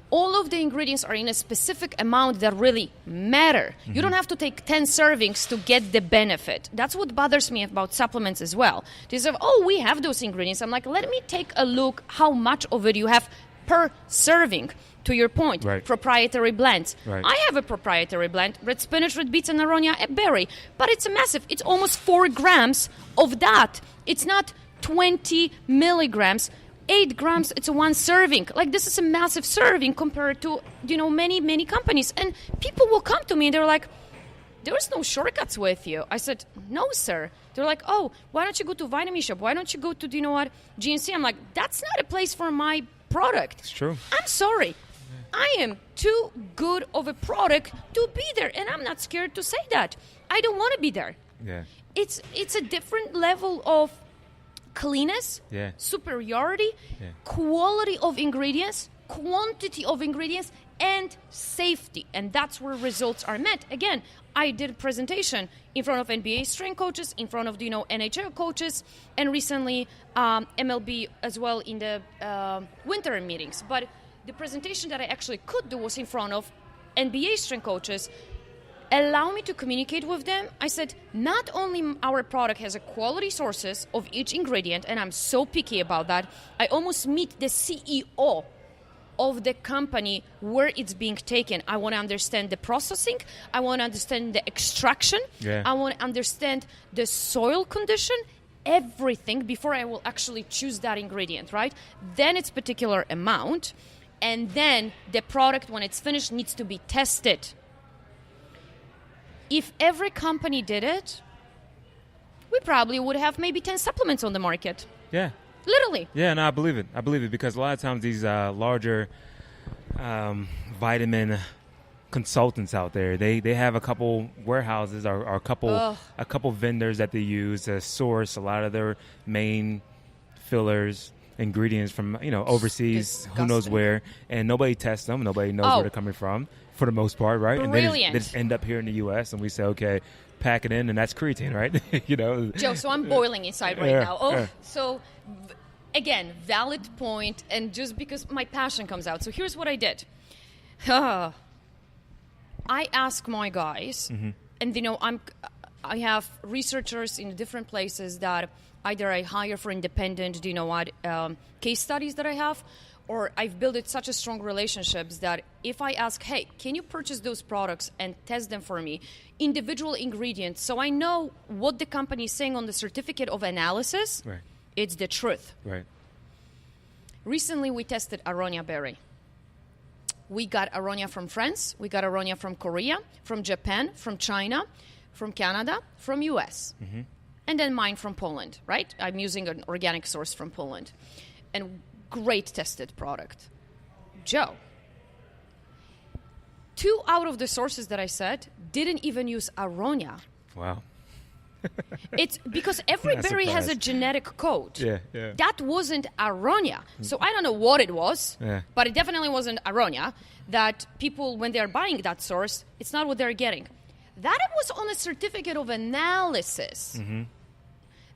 Speaker 1: All of the ingredients are in a specific amount that really matter. You don't have to take 10 servings to get the benefit. That's what bothers me about supplements as well. They say, we have those ingredients. I'm like, let me take a look how much of it you have per serving. To your point,
Speaker 2: right.
Speaker 1: Proprietary blends.
Speaker 2: Right.
Speaker 1: I have a proprietary blend, red spinach, red beets, and aronia berry. But it's a massive. It's almost 4 grams of that. It's not 20 milligrams. 8 grams, it's a 1 serving. Like, this is a massive serving compared to, many companies. And people will come to me and they're like, there's no shortcuts with you. I said, no, sir. They're like, why don't you go to Vitamin Shop? Why don't you go to, GNC? I'm like, that's not a place for my product.
Speaker 2: It's true.
Speaker 1: I'm sorry. I am too good of a product to be there. And I'm not scared to say that. I don't want to be there.
Speaker 2: Yeah.
Speaker 1: It's a different level of cleanness, superiority, quality of ingredients, quantity of ingredients, and safety. And that's where results are met. Again, I did a presentation in front of NBA strength coaches, in front of NHL coaches, and recently MLB as well in the winter meetings. But the presentation that I actually could do was in front of NBA strength coaches. Allow me to communicate with them. I said, not only our product has a quality sources of each ingredient, and I'm so picky about that, I almost meet the CEO of the company where it's being taken. I want to understand the processing. I want to understand the extraction.
Speaker 2: Yeah.
Speaker 1: I want to understand the soil condition, everything before I will actually choose that ingredient, right? Then it's particular amount. And then the product, when it's finished, needs to be tested. If every company did it, we probably would have maybe 10 supplements on the market.
Speaker 2: Yeah.
Speaker 1: Literally.
Speaker 2: Yeah, no, I believe it. I believe it because a lot of times these larger vitamin consultants out there, they have a couple warehouses or a couple vendors that they use to source a lot of their main fillers, ingredients from overseas,
Speaker 1: Disgusting.
Speaker 2: who knows where, and nobody tests them. Nobody knows where they're coming from for the most part, right?
Speaker 1: Brilliant.
Speaker 2: And they just end up here in the U.S. and we say, okay, pack it in, and that's creatine, right?
Speaker 1: Joe, so I'm boiling inside right now. So again, valid point, and just because my passion comes out. So here's what I did. I ask my guys, and I have researchers in different places that either I hire for independent, case studies that I have, or I've built such a strong relationships that if I ask, hey, can you purchase those products and test them for me, individual ingredients, so I know what the company is saying on the certificate of analysis,
Speaker 2: Right.
Speaker 1: It's the truth.
Speaker 2: Right.
Speaker 1: Recently, we tested aronia berry. We got aronia from France, we got aronia from Korea, from Japan, from China, from Canada, from US, and then mine from Poland, right? I'm using an organic source from Poland. And great tested product. Joe, 2 out of the sources that I said didn't even use aronia.
Speaker 2: Wow.
Speaker 1: It's because every berry has a genetic code.
Speaker 2: Yeah, yeah.
Speaker 1: That wasn't aronia. So I don't know what it was, but it definitely wasn't aronia. That people, when they're buying that source, it's not what they're getting. That it was on a certificate of analysis.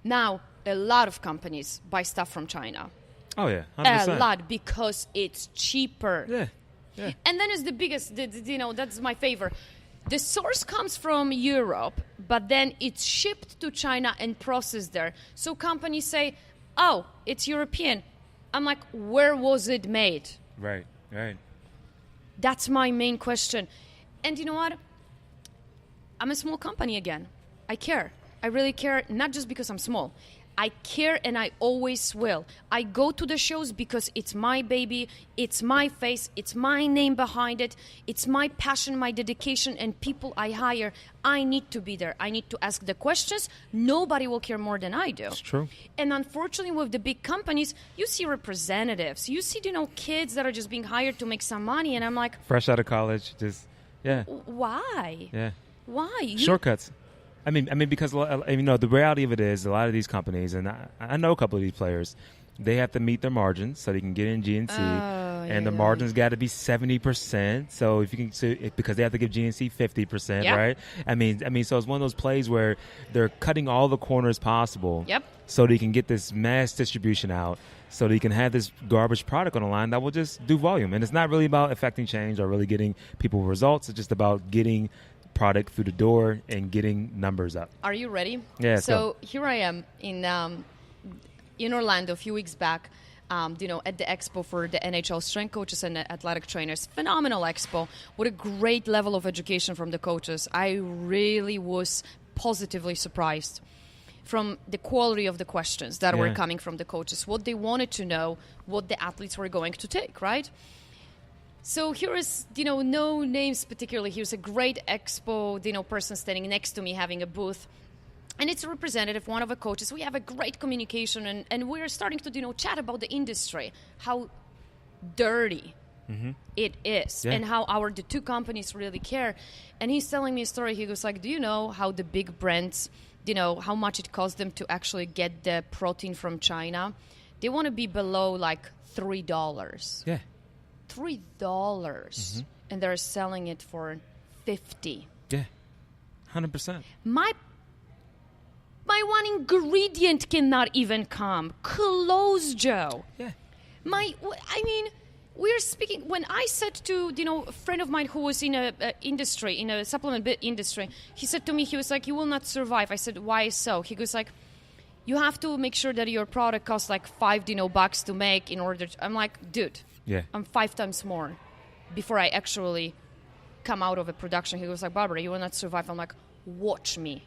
Speaker 1: Now, a lot of companies buy stuff from China.
Speaker 2: Oh, yeah, 100%.
Speaker 1: A lot, because it's cheaper.
Speaker 2: Yeah.
Speaker 1: And then it's the biggest, that's my favorite. The source comes from Europe, but then it's shipped to China and processed there. So companies say, oh, it's European. I'm like, where was it made?
Speaker 2: Right.
Speaker 1: That's my main question. And you know what? I'm a small company again. I care. I really care, not just because I'm small. I care, and I always will. I go to the shows because it's my baby, it's my face, it's my name behind it, it's my passion, my dedication, and people I hire. I need to be there. I need to ask the questions. Nobody will care more than I do.
Speaker 2: It's true.
Speaker 1: And unfortunately, with the big companies, you see representatives. You see, kids that are just being hired to make some money, and I'm like,
Speaker 2: fresh out of college,
Speaker 1: why?
Speaker 2: Yeah.
Speaker 1: Why?
Speaker 2: Shortcuts. I mean, because the reality of it is, a lot of these companies, and I know a couple of these players, they have to meet their margins so they can get in GNC, and the margins got to be 70%. So if you can, because they have to give GNC 50%, right? I mean, so it's one of those plays where they're cutting all the corners possible, so they can get this mass distribution out, so they can have this garbage product on the line that will just do volume. And it's not really about affecting change or really getting people results. It's just about getting product through the door and getting numbers up.
Speaker 1: Are you ready?
Speaker 2: Yeah.
Speaker 1: So here I am in Orlando a few weeks back, at the expo for the NHL strength coaches and athletic trainers. Phenomenal expo with a great level of education from the coaches. I really was positively surprised from the quality of the questions that were coming from the coaches, what they wanted to know, what the athletes were going to take, right? So here is, no names particularly. Here's a great expo, person standing next to me having a booth. And it's a representative, one of the coaches. We have a great communication, and we're starting to, chat about the industry, how dirty it is, and how the two companies really care. And he's telling me a story. He goes like, do you know how the big brands, how much it costs them to actually get the protein from China? They want to be below like $3. Yeah. $3, and they're selling it for $50.
Speaker 2: Yeah, 100%.
Speaker 1: My one ingredient cannot even come close, Joe.
Speaker 2: Yeah.
Speaker 1: We're speaking. When I said to a friend of mine who was in a industry, in a supplement industry, he said to me, he was like, "You will not survive." I said, "Why so?" He goes like, "You have to make sure that your product costs like $5 to make in order to." I'm like, dude.
Speaker 2: Yeah.
Speaker 1: I'm 5 times more before I actually come out of a production. He was like, Barbara, you will not survive. I'm like, watch me.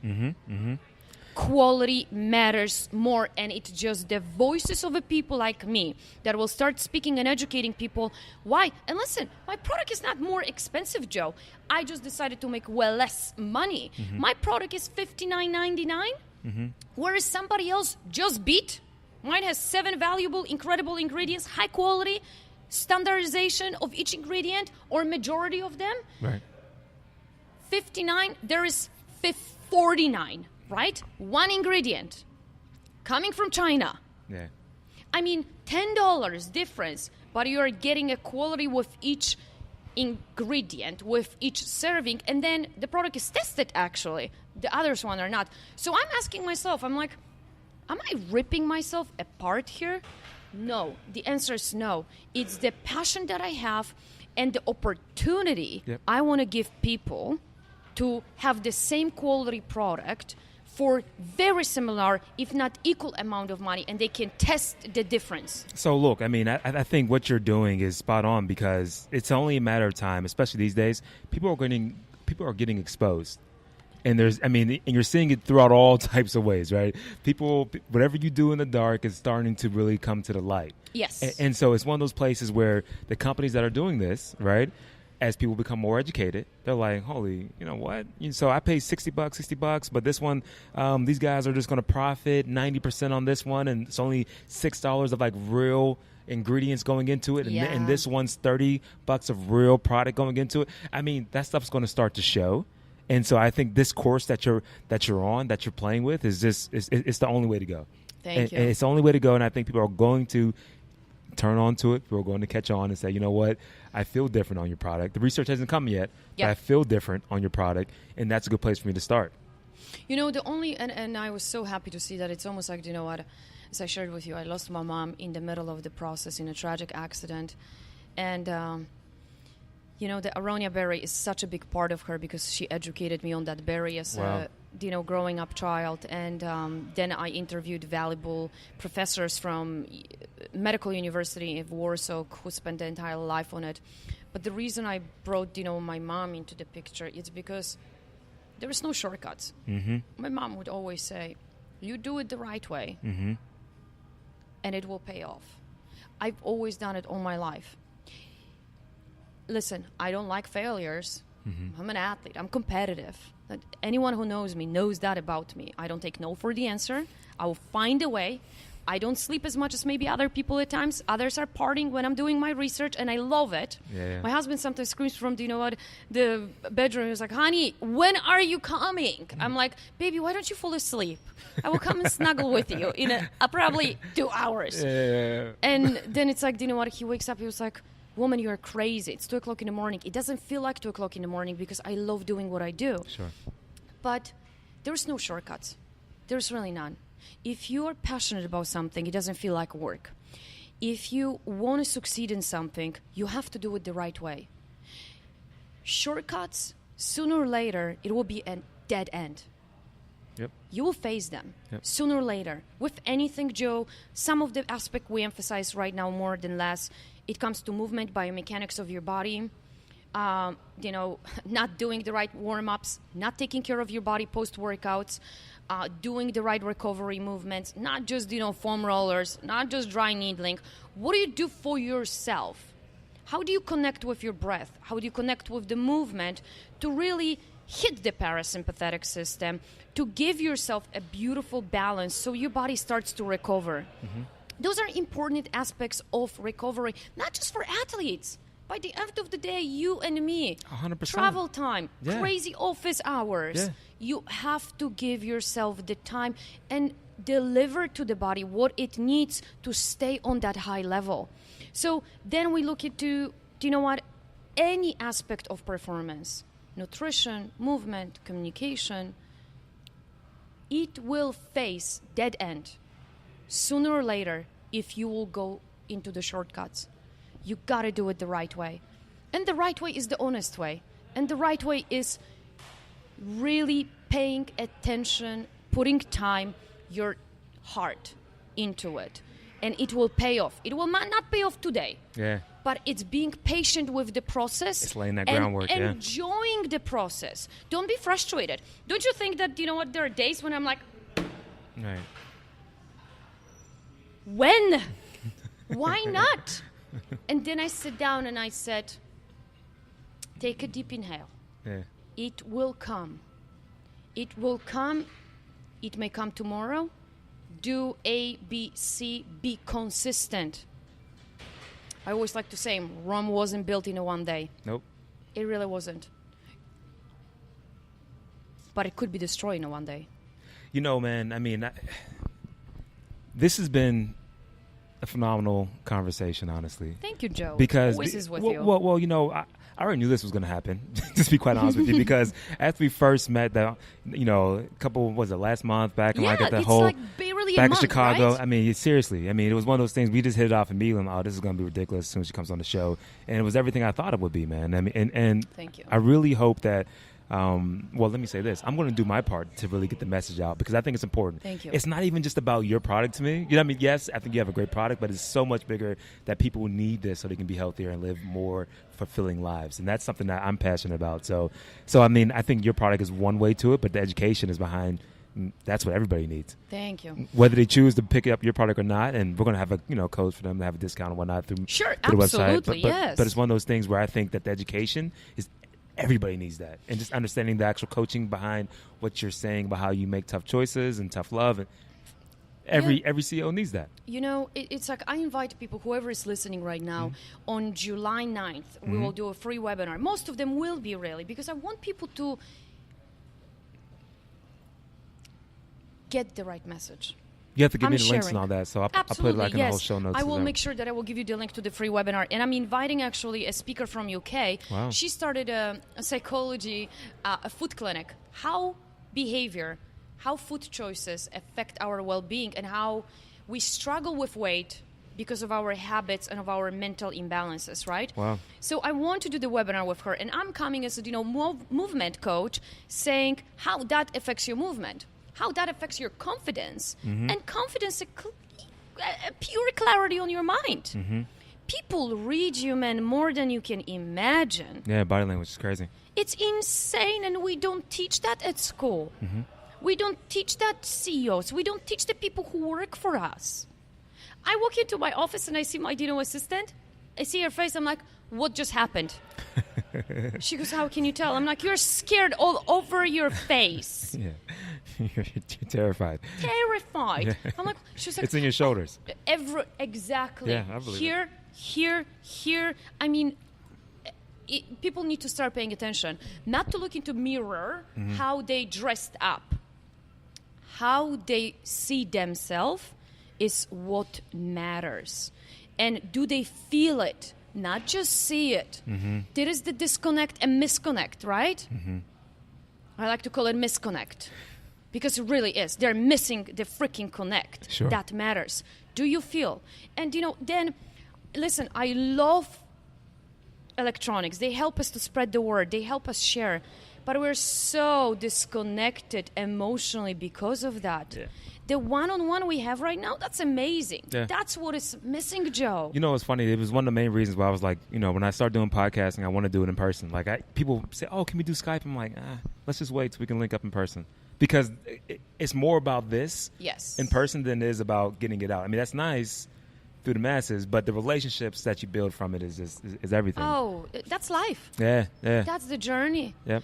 Speaker 1: Quality matters more, and it's just the voices of the people like me that will start speaking and educating people. Why? And listen, my product is not more expensive, Joe. I just decided to make less money. My product is $59.99, whereas somebody else just beat. Mine has 7 valuable, incredible ingredients, high quality, standardization of each ingredient or majority of them.
Speaker 2: Right.
Speaker 1: 59, there is 49, right? One ingredient coming from China.
Speaker 2: Yeah.
Speaker 1: I mean, $10 difference, but you are getting a quality with each ingredient, with each serving, and then the product is tested actually. The others one are not. So I'm asking myself, I'm like, am I ripping myself apart here? No. The answer is no. It's the passion that I have and the opportunity I want to give people to have the same quality product for very similar, if not equal amount of money, and they can test the difference.
Speaker 2: So look, I think what you're doing is spot on, because it's only a matter of time, especially these days. People are getting exposed. And and you're seeing it throughout all types of ways, right? People, whatever you do in the dark is starting to really come to the light.
Speaker 1: Yes.
Speaker 2: And so it's one of those places where the companies that are doing this, right, as people become more educated, they're like, holy, you know what? So I pay $60, but this one, these guys are just going to profit 90% on this one, and it's only $6 of like real ingredients going into it, and this one's $30 of real product going into it. I mean, that stuff's going to start to show. And so I think this course that you're on, that you're playing with, is just it's the only way to go.
Speaker 1: Thank you.
Speaker 2: And it's the only way to go. And I think people are going to turn on to it. People are going to catch on and say, you know what, I feel different on your product. The research hasn't come yet, but I feel different on your product, and that's a good place for me to start.
Speaker 1: You know, the only, and I was so happy to see that. It's almost like, you know what, as I shared with you, I lost my mom in the middle of the process in a tragic accident. And, you know, the aronia berry is such a big part of her because she educated me on that berry as a, you know, growing up child. And then I interviewed valuable professors from Medical University of Warsaw who spent their entire life on it. But the reason I brought, you know, my mom into the picture is because there is no shortcuts. Mm-hmm. My mom would always say, you do it the right way, mm-hmm. and it will pay off. I've always done it all my life. Listen, I don't like failures. Mm-hmm. I'm an athlete. I'm competitive. Anyone who knows me knows that about me. I don't take no for the answer. I will find a way. I don't sleep as much as maybe other people at times. Others are partying when I'm doing my research, and I love it. Yeah. My husband sometimes screams from the bedroom. He's like, honey, when are you coming? I'm like, baby, why don't you fall asleep? I will come and snuggle with you in probably 2 hours. Yeah. And then it's like, he wakes up, he was like, woman, you're crazy. It's 2 o'clock in the morning. It doesn't feel like 2 o'clock in the morning because I love doing what I do.
Speaker 2: Sure.
Speaker 1: But there's no shortcuts. There's really none. If you are passionate about something, it doesn't feel like work. If you want to succeed in something, you have to do it the right way. Shortcuts, sooner or later, it will be a dead end.
Speaker 2: Yep.
Speaker 1: You will face them sooner or later. With anything, Joe, some of the aspect we emphasize right now more than less, it comes to movement, biomechanics of your body, not doing the right warm-ups, not taking care of your body post-workouts, doing the right recovery movements, not just, foam rollers, not just dry needling. What do you do for yourself? How do you connect with your breath? How do you connect with the movement to really hit the parasympathetic system, to give yourself a beautiful balance so your body starts to recover? Mm-hmm. Those are important aspects of recovery, not just for athletes. By the end of the day, you and me,
Speaker 2: 100%.
Speaker 1: Travel time, crazy office hours. Yeah. You have to give yourself the time and deliver to the body what it needs to stay on that high level. So then we look into, any aspect of performance, nutrition, movement, communication, it will face dead end sooner or later if you will go into the shortcuts. You got to do it the right way. And the right way is the honest way. And the right way is really paying attention, putting time, your heart into it. And it will pay off. It will not pay off today. Yeah. But it's being patient with the process.
Speaker 2: It's laying that groundwork,
Speaker 1: and enjoying the process. Don't be frustrated. Don't you think that, there are days when I'm like,
Speaker 2: right.
Speaker 1: When? Why not? And then I sit down and I said, take a deep inhale. Yeah. It will come. It will come. It may come tomorrow. Do A, B, C. Be consistent. I always like to say Rome wasn't built in one day.
Speaker 2: Nope.
Speaker 1: It really wasn't. But it could be destroyed in one day.
Speaker 2: Man, this has been a phenomenal conversation, honestly.
Speaker 1: Thank you, Joe.
Speaker 2: Because
Speaker 1: always is with you.
Speaker 2: Well, I already knew this was going to happen. Just to be quite honest with you, because after we first met, a couple last month back, and at the whole
Speaker 1: like barely
Speaker 2: back
Speaker 1: a month,
Speaker 2: in Chicago.
Speaker 1: Right?
Speaker 2: Seriously. It was one of those things we just hit it off immediately. Oh, this is going to be ridiculous as soon as she comes on the show, and it was everything I thought it would be, man. And
Speaker 1: thank you.
Speaker 2: I really hope that. Let me say this. I'm going to do my part to really get the message out because I think it's important.
Speaker 1: Thank you.
Speaker 2: It's not even just about your product to me. Yes, I think you have a great product, but it's so much bigger that people need this so they can be healthier and live more fulfilling lives. And that's something that I'm passionate about. So I think your product is one way to it, but the education is behind. That's what everybody needs.
Speaker 1: Thank you.
Speaker 2: Whether they choose to pick up your product or not, and we're going to have a code for them to have a discount and whatnot through,
Speaker 1: through
Speaker 2: the website.
Speaker 1: Absolutely, yes.
Speaker 2: But it's one of those things where I think that the education is everybody needs that, and just understanding the actual coaching behind what you're saying about how you make tough choices and tough love. And every CEO needs that.
Speaker 1: It's like I invite people, whoever is listening right now, on July 9th, we will do a free webinar. Most of them will be really, because I want people to get the right message.
Speaker 2: You have to give
Speaker 1: I'm
Speaker 2: me the links
Speaker 1: sharing.
Speaker 2: and all that, so I'll put it
Speaker 1: Absolutely,
Speaker 2: like in the
Speaker 1: yes.
Speaker 2: whole show notes.
Speaker 1: I
Speaker 2: as
Speaker 1: will
Speaker 2: well.
Speaker 1: make sure that I will give you the link to the free webinar. And I'm inviting actually a speaker from UK.
Speaker 2: Wow.
Speaker 1: She started a psychology, a food clinic. How food choices affect our well-being and how we struggle with weight because of our habits and of our mental imbalances, right?
Speaker 2: Wow.
Speaker 1: So I want to do the webinar with her, and I'm coming as a movement coach, saying how that affects your movement, how that affects your confidence, and confidence, a pure clarity on your mind. People read you, man, more than you can imagine.
Speaker 2: Yeah, body language is crazy.
Speaker 1: It's insane, and we don't teach that at school. We don't teach that CEOs. We don't teach the people who work for us. I walk into my office and I see my assistant. I see her face. I'm like, what just happened? She goes, how can you tell? I'm like, you're scared all over your face.
Speaker 2: Yeah. You're terrified.
Speaker 1: Terrified.
Speaker 2: Yeah.
Speaker 1: I'm like, she's like,
Speaker 2: It's in your shoulders.
Speaker 1: Exactly.
Speaker 2: Yeah, I believe
Speaker 1: Here. I mean, people need to start paying attention. Not to look into mirror how they dressed up. How they see themselves is what matters. And do they feel it? Not just see it. There is the disconnect and misconnect, right? I like to call it misconnect. Because it really is. They're missing the freaking connect.
Speaker 2: Sure.
Speaker 1: That matters. Do you feel? And, then, listen, I love electronics. They help us to spread the word. They help us share. But we're so disconnected emotionally because of that.
Speaker 2: Yeah.
Speaker 1: The one-on-one we have right now, that's amazing.
Speaker 2: Yeah.
Speaker 1: That's what is missing, Joe.
Speaker 2: You know, it's funny. It was one of the main reasons why I was like, when I start doing podcasting, I want to do it in person. Like, people say, oh, can we do Skype? I'm like, let's just wait till we can link up in person. Because it's more about this in person than it is about getting it out. I mean, that's nice through the masses, but the relationships that you build from it is everything.
Speaker 1: Oh, that's life.
Speaker 2: Yeah.
Speaker 1: That's the journey.
Speaker 2: Yep.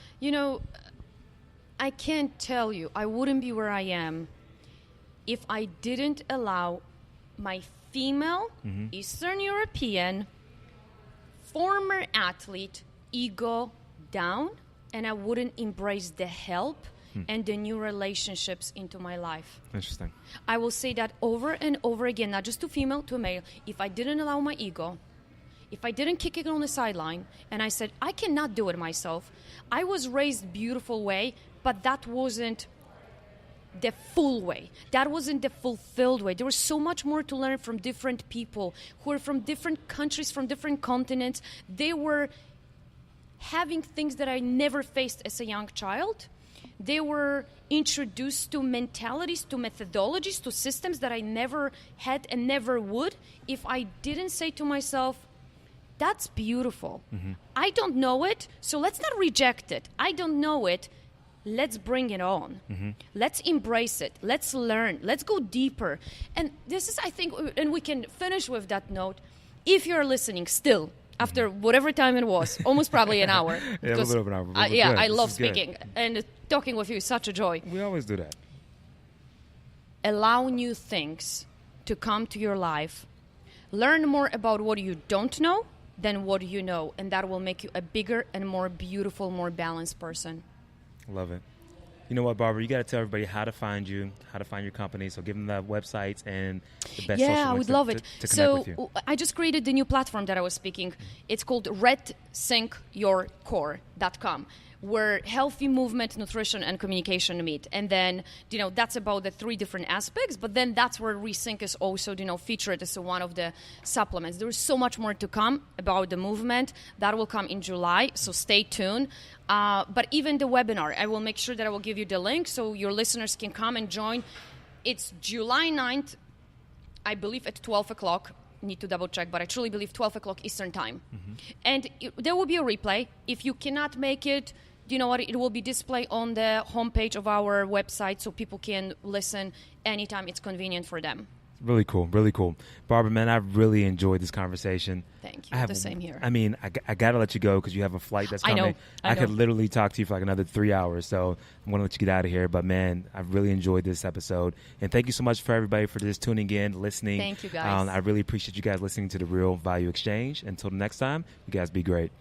Speaker 1: I can't tell you, I wouldn't be where I am if I didn't allow my female, Eastern European, former athlete ego down, and I wouldn't embrace the help and the new relationships into my life.
Speaker 2: Interesting.
Speaker 1: I will say that over and over again, not just to female, to male. If I didn't allow my ego, if I didn't kick it on the sideline, and I said, I cannot do it myself. I was raised beautiful way, but that wasn't the full way. That wasn't the fulfilled way. There was so much more to learn from different people who are from different countries, from different continents. They were having things that I never faced as a young child. They were introduced to mentalities, to methodologies, to systems that I never had and never would if I didn't say to myself, that's beautiful. I don't know it, so let's not reject it. I don't know it. Let's bring it on. Let's embrace it. Let's learn. Let's go deeper. And this is, I think, and we can finish with that note. If you're listening still, after whatever time it was, almost probably an hour.
Speaker 2: Yeah, a little bit of an hour.
Speaker 1: I love speaking. And talking with you is such a joy.
Speaker 2: We always do that.
Speaker 1: Allow new things to come to your life. Learn more about what you don't know than what you know. And that will make you a bigger and more beautiful, more balanced person.
Speaker 2: Love it. You know what, Barbara? You got to tell everybody how to find you, how to find your company. So give them the websites and the best social links
Speaker 1: I would love it.
Speaker 2: to connect with you.
Speaker 1: I just created the new platform that I was speaking. It's called RedSyncYourCore.com, where healthy movement, nutrition, and communication meet. And then, that's about the 3 different aspects. But then that's where Resync is also, featured as one of the supplements. There is so much more to come about the movement. That will come in July, so stay tuned. But even the webinar, I will make sure that I will give you the link so your listeners can come and join. It's July 9th, I believe at 12 o'clock. Need to double check, but I truly believe 12 o'clock Eastern time. And there will be a replay. If you cannot make it, you know what? It will be displayed on the homepage of our website so people can listen anytime it's convenient for them.
Speaker 2: Really cool, really cool. Barbara, man, I really enjoyed this conversation.
Speaker 1: Thank you. The same here.
Speaker 2: I mean, I got to let you go because you have a flight that's coming.
Speaker 1: I know.
Speaker 2: Could literally talk to you for like another 3 hours, so I'm going to let you get out of here. But, man, I've really enjoyed this episode. And thank you so much for everybody for just tuning in, listening.
Speaker 1: Thank you, guys.
Speaker 2: I really appreciate you guys listening to The Real Value Exchange. Until the next time, you guys be great.